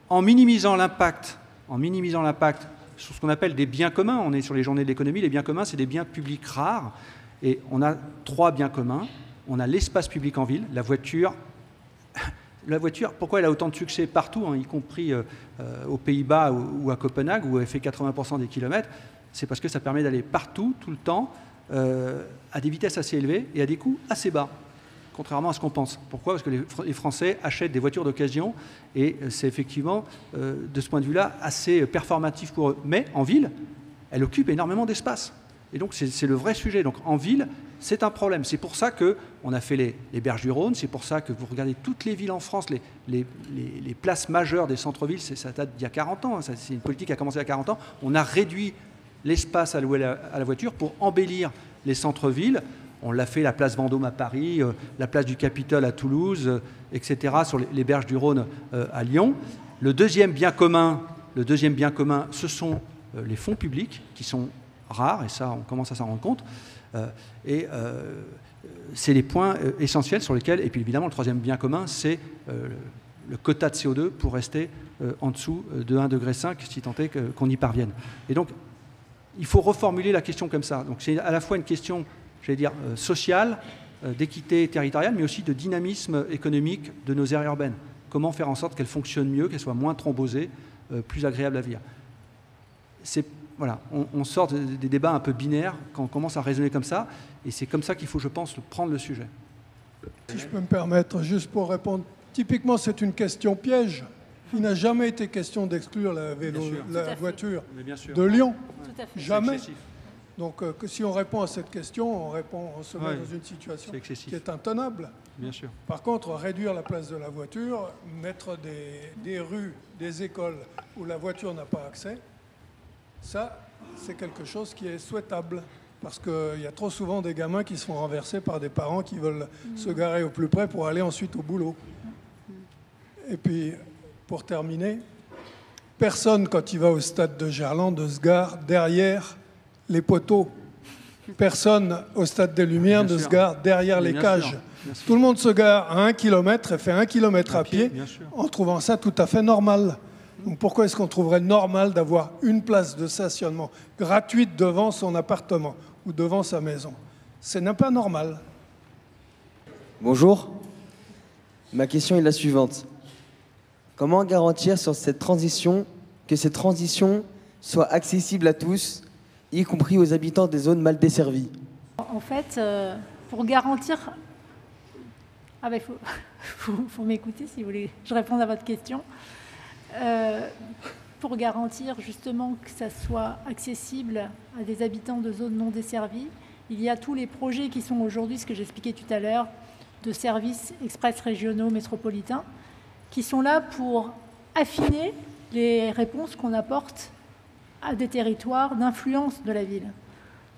en minimisant l'impact sur ce qu'on appelle des biens communs. On est sur les journées de l'économie, les biens communs, c'est des biens publics rares. Et on a 3 biens communs. On a l'espace public en ville, la voiture. La voiture, pourquoi elle a autant de succès partout, hein, y compris aux Pays-Bas ou à Copenhague, où elle fait 80% des kilomètres? C'est parce que ça permet d'aller partout, tout le temps, à des vitesses assez élevées et à des coûts assez bas, contrairement à ce qu'on pense. Pourquoi? Parce que les Français achètent des voitures d'occasion et c'est effectivement, de ce point de vue-là, assez performatif pour eux. Mais en ville, elle occupe énormément d'espace. Et donc, c'est le vrai sujet. Donc, en ville, c'est un problème. C'est pour ça qu'on a fait les berges du Rhône. C'est pour ça que vous regardez toutes les villes en France, les places majeures des centres-villes, ça date d'il y a 40 ans. C'est une politique qui a commencé il y a 40 ans. On a réduit l'espace alloué à la voiture pour embellir les centres-villes. On l'a fait, la place Vendôme à Paris, la place du Capitole à Toulouse, etc., sur les berges du Rhône à Lyon. Le deuxième bien commun, ce sont les fonds publics qui sont rares, et ça, on commence à s'en rendre compte. C'est les points essentiels sur lesquels, et puis évidemment, le troisième bien commun, c'est le quota de CO2 pour rester en dessous de 1,5 degré, si tant est qu'on y parvienne. Et donc, il faut reformuler la question comme ça. Donc, c'est à la fois une question, j'allais dire, sociale, d'équité territoriale, mais aussi de dynamisme économique de nos aires urbaines. Comment faire en sorte qu'elles fonctionnent mieux, qu'elles soient moins thrombosées, plus agréables à vivre. Voilà, on sort des débats un peu binaires quand on commence à raisonner comme ça, et c'est comme ça qu'il faut, je pense, prendre le sujet. Si je peux me permettre, juste pour répondre, typiquement c'est une question piège. Il n'a jamais été question d'exclure la voiture de Lyon. Tout à fait. Jamais. Donc si on répond à cette question, on se met dans une situation qui est intenable. Bien sûr. Par contre, réduire la place de la voiture, mettre des rues, des écoles où la voiture n'a pas accès, ça, c'est quelque chose qui est souhaitable. Parce qu'il y a trop souvent des gamins qui se font renverser par des parents qui veulent se garer au plus près pour aller ensuite au boulot. Et puis, pour terminer, personne, quand il va au stade de Gerland, ne se gare derrière les poteaux. Personne, au stade des Lumières, ne se gare derrière les cages. Tout le monde se gare à 1 km et fait 1 km à pied en trouvant ça tout à fait normal. Donc pourquoi est-ce qu'on trouverait normal d'avoir une place de stationnement gratuite devant son appartement ou devant sa maison? Ce n'est pas normal. Bonjour. Ma question est la suivante. Comment garantir sur cette transition que cette transition soit accessible à tous, y compris aux habitants des zones mal desservies? En fait, pour garantir... Ah ben, faut m'écouter si vous voulez que je réponde à votre question. Pour garantir justement que ça soit accessible à des habitants de zones non desservies, il y a tous les projets qui sont aujourd'hui, ce que j'expliquais tout à l'heure, de services express régionaux métropolitains, qui sont là pour affiner les réponses qu'on apporte à des territoires d'influence de la ville.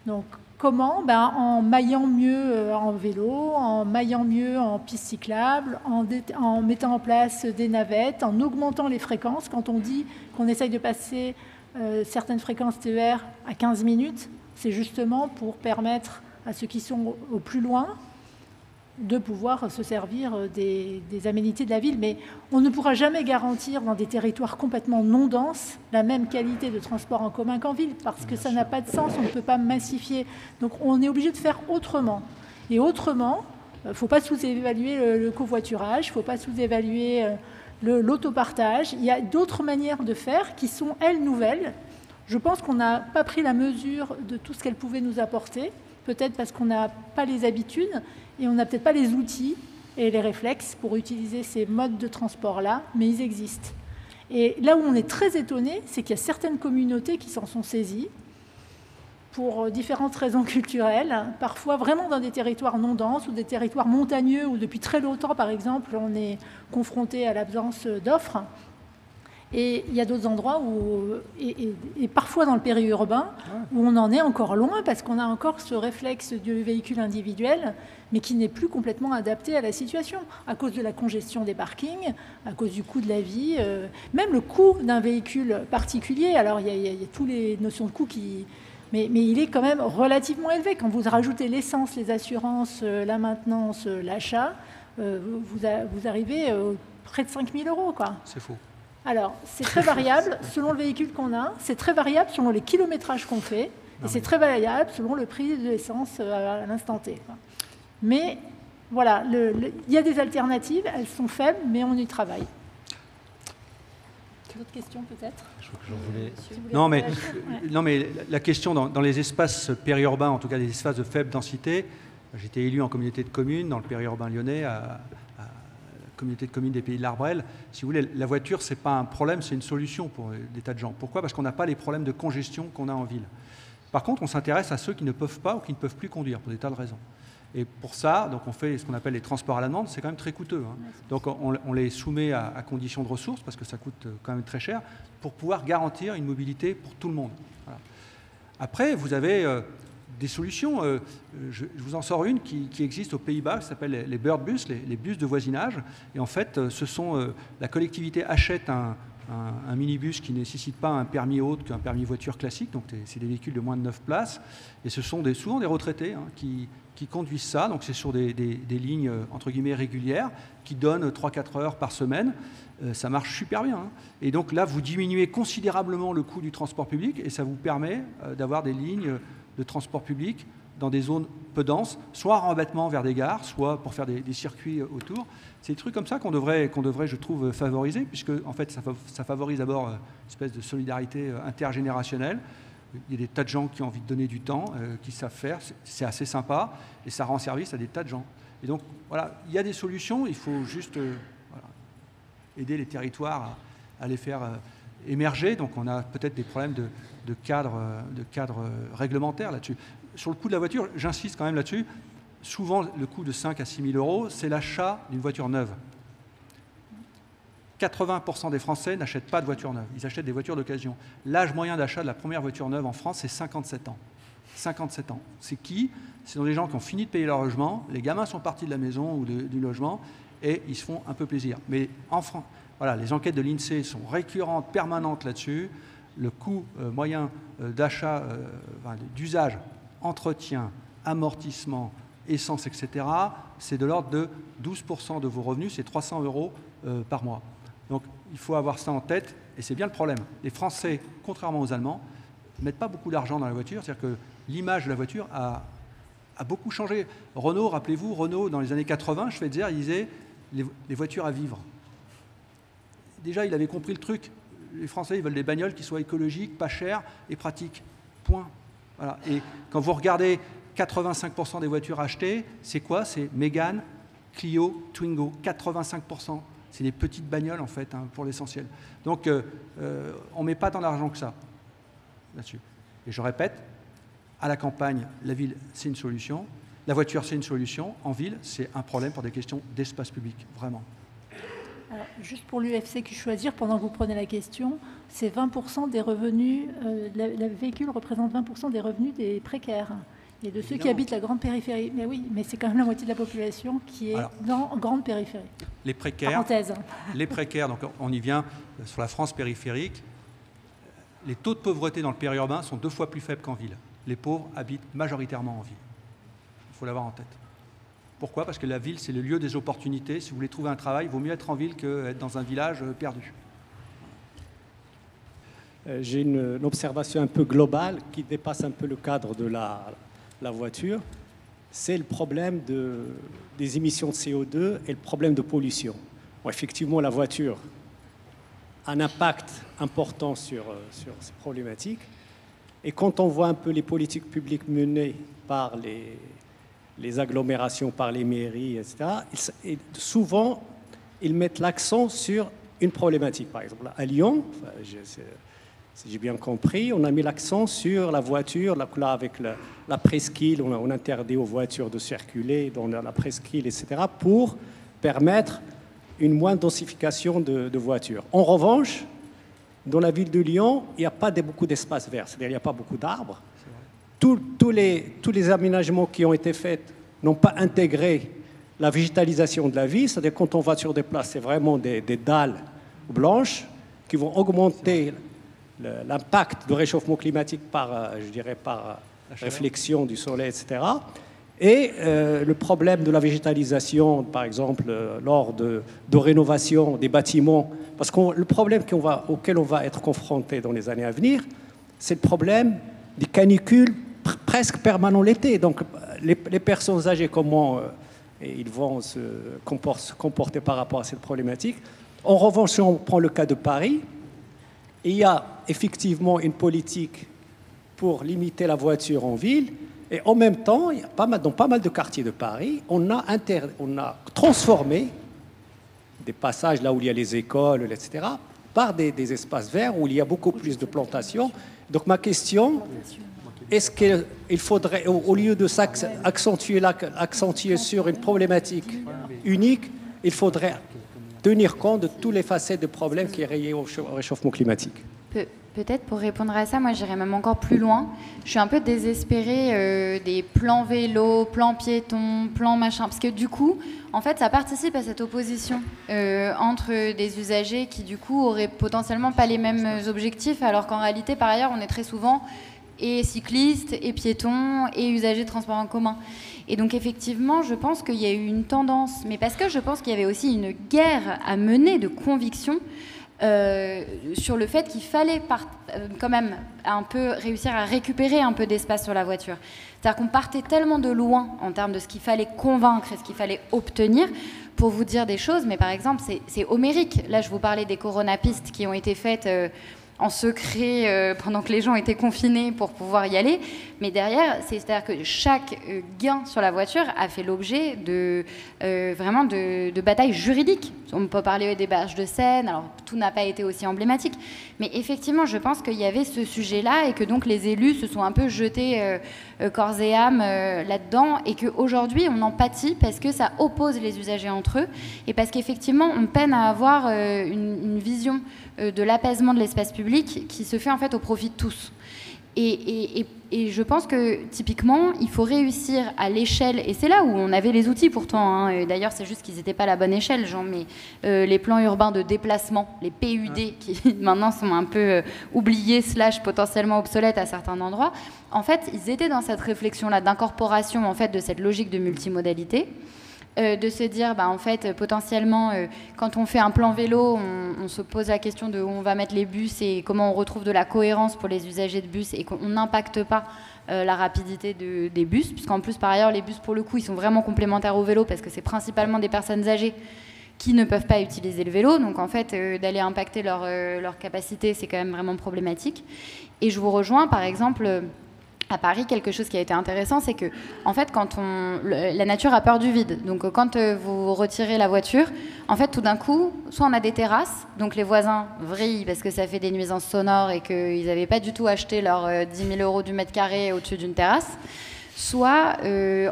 Donc, comment? En maillant mieux en vélo, en maillant mieux en piste cyclable, en mettant en place des navettes, en augmentant les fréquences. Quand on dit qu'on essaye de passer certaines fréquences TER à 15 minutes, c'est justement pour permettre à ceux qui sont au plus loin de pouvoir se servir des aménités de la ville. Mais on ne pourra jamais garantir dans des territoires complètement non denses la même qualité de transport en commun qu'en ville, parce que ça n'a pas de sens, on ne peut pas massifier. Donc on est obligé de faire autrement. Et autrement, il ne faut pas sous-évaluer le covoiturage, il ne faut pas sous-évaluer l'autopartage. Il y a d'autres manières de faire qui sont, elles, nouvelles. Je pense qu'on n'a pas pris la mesure de tout ce qu'elles pouvaient nous apporter, peut-être parce qu'on n'a pas les habitudes, et on n'a peut-être pas les outils et les réflexes pour utiliser ces modes de transport-là, mais ils existent. Et là où on est très étonné, c'est qu'il y a certaines communautés qui s'en sont saisies pour différentes raisons culturelles, parfois vraiment dans des territoires non denses ou des territoires montagneux où depuis très longtemps, par exemple, on est confronté à l'absence d'offres. Et il y a d'autres endroits où, et parfois dans le périurbain, où on en est encore loin parce qu'on a encore ce réflexe du véhicule individuel, mais qui n'est plus complètement adapté à la situation, à cause de la congestion des parkings, à cause du coût de la vie, même le coût d'un véhicule particulier. Alors il y a toutes les notions de coût qui... Mais il est quand même relativement élevé. Quand vous rajoutez l'essence, les assurances, la maintenance, l'achat, vous arrivez près de 5 000 €, quoi. C'est faux. Alors, c'est très variable selon le véhicule qu'on a, c'est très variable selon les kilométrages qu'on fait, et c'est très variable selon le prix de l'essence à l'instant T. Mais voilà, il y a des alternatives, elles sont faibles, mais on y travaille. D'autres questions peut-être? Non, mais la question dans les espaces périurbains, en tout cas des espaces de faible densité, j'étais élu en communauté de communes dans le périurbain lyonnais, communauté de communes des Pays de l'Arbrelle. Si vous voulez, la voiture, ce n'est pas un problème, c'est une solution pour des tas de gens. Pourquoi? Parce qu'on n'a pas les problèmes de congestion qu'on a en ville. Par contre, on s'intéresse à ceux qui ne peuvent pas ou qui ne peuvent plus conduire, pour des tas de raisons. Et pour ça, donc on fait ce qu'on appelle les transports à la demande, c'est quand même très coûteux. Hein. Donc on les soumet à conditions de ressources, parce que ça coûte quand même très cher, pour pouvoir garantir une mobilité pour tout le monde. Voilà. Après, vous avez... des solutions, je vous en sors une qui existe aux Pays-Bas, qui s'appelle les bird bus, les bus de voisinage. Et en fait, la collectivité achète un minibus qui ne nécessite pas un permis haute qu'un permis voiture classique, donc c'est des véhicules de moins de 9 places. Et ce sont souvent des retraités qui conduisent ça, donc c'est sur des lignes entre guillemets régulières, qui donnent 3-4 heures par semaine. Ça marche super bien. Hein. Et donc là, vous diminuez considérablement le coût du transport public et ça vous permet d'avoir des lignes de transport public dans des zones peu denses, soit en rebêtement vers des gares, soit pour faire des circuits autour. C'est des trucs comme ça qu'on devrait, je trouve, favoriser, puisque en fait, ça favorise d'abord une espèce de solidarité intergénérationnelle. Il y a des tas de gens qui ont envie de donner du temps, qui savent faire, c'est assez sympa, et ça rend service à des tas de gens. Et donc, voilà, il y a des solutions, il faut juste aider les territoires à les faire émerger. Donc, on a peut-être des problèmes de cadre réglementaire là-dessus. Sur le coût de la voiture, j'insiste quand même là-dessus, souvent le coût de 5 à 6 000 €, c'est l'achat d'une voiture neuve. 80% des Français n'achètent pas de voiture neuve, ils achètent des voitures d'occasion. L'âge moyen d'achat de la première voiture neuve en France, c'est 57 ans. 57 ans. C'est qui? Ce sont des gens qui ont fini de payer leur logement, les gamins sont partis de la maison ou du logement, et ils se font un peu plaisir. Mais en France, voilà, les enquêtes de l'INSEE sont récurrentes, permanentes là-dessus. Le coût moyen d'achat, d'usage, entretien, amortissement, essence, etc., c'est de l'ordre de 12% de vos revenus, c'est 300 € par mois. Donc il faut avoir ça en tête, et c'est bien le problème. Les Français, contrairement aux Allemands, ne mettent pas beaucoup d'argent dans la voiture, c'est-à-dire que l'image de la voiture a beaucoup changé. Renault, rappelez-vous, Renault, dans les années 80, Schweitzer, il disait les voitures à vivre. déjà, il avait compris le truc. Les Français, ils veulent des bagnoles qui soient écologiques, pas chères et pratiques. Point. Voilà. Et quand vous regardez 85% des voitures achetées, c'est quoi? C'est Mégane, Clio, Twingo. 85%. C'est des petites bagnoles, en fait, hein, pour l'essentiel. Donc, on ne met pas tant d'argent que ça là-dessus. Et je répète, à la campagne, la ville, c'est une solution. La voiture, c'est une solution. En ville, c'est un problème pour des questions d'espace public, vraiment. Alors, juste pour l'UFC-Que Choisir, pendant que vous prenez la question, c'est 20% des revenus, le véhicule représente 20% des revenus des précaires et de ceux qui habitent la grande périphérie. Mais oui, mais c'est quand même la moitié de la population qui est dans grande périphérie. Les précaires, parenthèse. Les précaires, donc on y vient sur la France périphérique, les taux de pauvreté dans le périurbain sont 2 fois plus faibles qu'en ville. Les pauvres habitent majoritairement en ville. Il faut l'avoir en tête. Pourquoi? Parce que la ville, c'est le lieu des opportunités. Si vous voulez trouver un travail, il vaut mieux être en ville qu'être dans un village perdu. J'ai une observation un peu globale qui dépasse un peu le cadre de la voiture. C'est le problème des émissions de CO2 et le problème de pollution. Bon, effectivement, la voiture a un impact important sur ces problématiques. Et quand on voit un peu les politiques publiques menées par les agglomérations, par les mairies, etc., souvent, ils mettent l'accent sur une problématique. Par exemple, à Lyon, si j'ai bien compris, on a mis l'accent sur la voiture, là avec la presqu'île, on interdit aux voitures de circuler dans la presqu'île, etc., pour permettre une moindre densification de voitures. En revanche, dans la ville de Lyon, il n'y a pas beaucoup d'espace vert, c'est-à-dire il n'y a pas beaucoup d'arbres. Tous les aménagements qui ont été faits n'ont pas intégré la végétalisation de la ville, c'est-à-dire quand on va sur des places, c'est vraiment des dalles blanches qui vont augmenter l'impact de réchauffement climatique par réflexion du soleil, etc. Et le problème de la végétalisation, par exemple, lors de rénovation des bâtiments, parce que le problème auquel on va être confronté dans les années à venir, c'est le problème des canicules presque permanentes l'été. Donc, les personnes âgées, comment ils vont se comporter par rapport à cette problématique. En revanche, si on prend le cas de Paris, il y a effectivement une politique pour limiter la voiture en ville. Et en même temps, dans pas mal de quartiers de Paris, on a transformé des passages là où il y a les écoles, etc., par des espaces verts où il y a beaucoup plus de plantations. Donc ma question, est-ce qu'il faudrait, au lieu de accentuer sur une problématique unique, il faudrait tenir compte de toutes les facettes de problèmes qui sont liés au réchauffement climatique? Peut-être pour répondre à ça, moi j'irais même encore plus loin. Je suis un peu désespérée des plans vélo, plans piétons, plans machin, parce que du coup, en fait, ça participe à cette opposition entre des usagers qui du coup auraient potentiellement pas les mêmes objectifs, alors qu'en réalité, par ailleurs, on est très souvent et cyclistes, et piétons, et usagers de transport en commun. Et donc effectivement, je pense qu'il y a eu une tendance, mais parce que je pense qu'il y avait aussi une guerre à mener de conviction sur le fait qu'il fallait quand même un peu réussir à récupérer un peu d'espace sur la voiture. C'est-à-dire qu'on partait tellement de loin en termes de ce qu'il fallait convaincre et ce qu'il fallait obtenir pour vous dire des choses, mais par exemple, c'est homérique. Là, je vous parlais des coronapistes qui ont été faites en secret pendant que les gens étaient confinés pour pouvoir y aller. Mais derrière, c'est-à-dire que chaque gain sur la voiture a fait l'objet vraiment de batailles juridiques. On peut parler des barrages de Seine, alors tout n'a pas été aussi emblématique. Mais effectivement, je pense qu'il y avait ce sujet-là et que donc les élus se sont un peu jetés corps et âme là-dedans et qu'aujourd'hui, on en pâtit parce que ça oppose les usagers entre eux et parce qu'effectivement, on peine à avoir une vision de l'apaisement de l'espace public qui se fait en fait au profit de tous. Et je pense que typiquement, il faut réussir à l'échelle, et c'est là où on avait les outils pourtant, hein, d'ailleurs c'est juste qu'ils n'étaient pas à la bonne échelle, Jean, mais les plans urbains de déplacement, les PUD, qui maintenant sont un peu oubliés / potentiellement obsolètes à certains endroits, en fait, ils étaient dans cette réflexion-là d'incorporation en fait, de cette logique de multimodalité. De se dire, en fait, potentiellement, quand on fait un plan vélo, on se pose la question de où on va mettre les bus et comment on retrouve de la cohérence pour les usagers de bus et qu'on n'impacte pas la rapidité des bus, puisqu'en plus, par ailleurs, les bus, pour le coup, ils sont vraiment complémentaires au vélo parce que c'est principalement des personnes âgées qui ne peuvent pas utiliser le vélo. Donc en fait, d'aller impacter leur capacité, c'est quand même vraiment problématique. Et je vous rejoins, par exemple, à Paris, quelque chose qui a été intéressant, c'est que en fait, la nature a peur du vide. Donc quand vous retirez la voiture, en fait, tout d'un coup, soit on a des terrasses, donc les voisins vrillent parce que ça fait des nuisances sonores et qu'ils n'avaient pas du tout acheté leurs 10 000 € du mètre carré au-dessus d'une terrasse. Soit,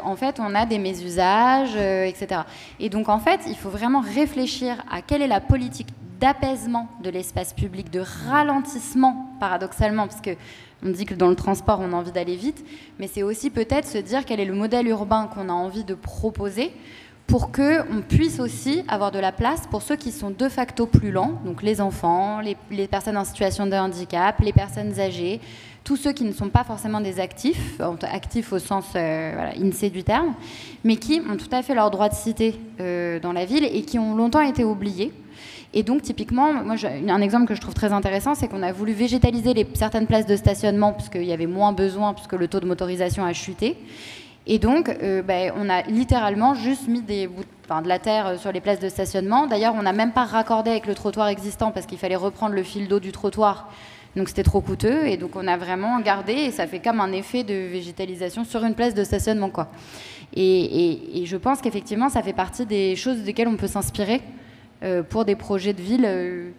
en fait, on a des mésusages, etc. Et donc, en fait, il faut vraiment réfléchir à quelle est la politique d'apaisement de l'espace public, de ralentissement, paradoxalement, parce qu'on dit que dans le transport, on a envie d'aller vite, mais c'est aussi peut-être se dire quel est le modèle urbain qu'on a envie de proposer pour qu'on puisse aussi avoir de la place pour ceux qui sont de facto plus lents, donc les enfants, les personnes en situation de handicap, les personnes âgées, tous ceux qui ne sont pas forcément des actifs au sens INSEE du terme, mais qui ont tout à fait leur droit de cité dans la ville et qui ont longtemps été oubliés. Et donc, typiquement, moi, un exemple que je trouve très intéressant, c'est qu'on a voulu végétaliser certaines places de stationnement, puisqu'il y avait moins besoin, puisque le taux de motorisation a chuté. Et donc, on a littéralement juste mis de la terre sur les places de stationnement. D'ailleurs, on n'a même pas raccordé avec le trottoir existant, parce qu'il fallait reprendre le fil d'eau du trottoir. Donc c'était trop coûteux, et donc on a vraiment gardé, et ça fait comme un effet de végétalisation sur une place de stationnement, quoi. Et je pense qu'effectivement, ça fait partie des choses desquelles on peut s'inspirer pour des projets de ville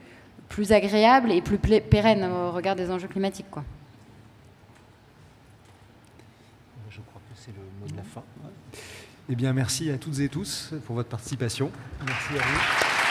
plus agréables et plus pérennes au regard des enjeux climatiques, quoi. Je crois que c'est le mot de la fin. Eh bien, merci à toutes et tous pour votre participation. Merci à vous.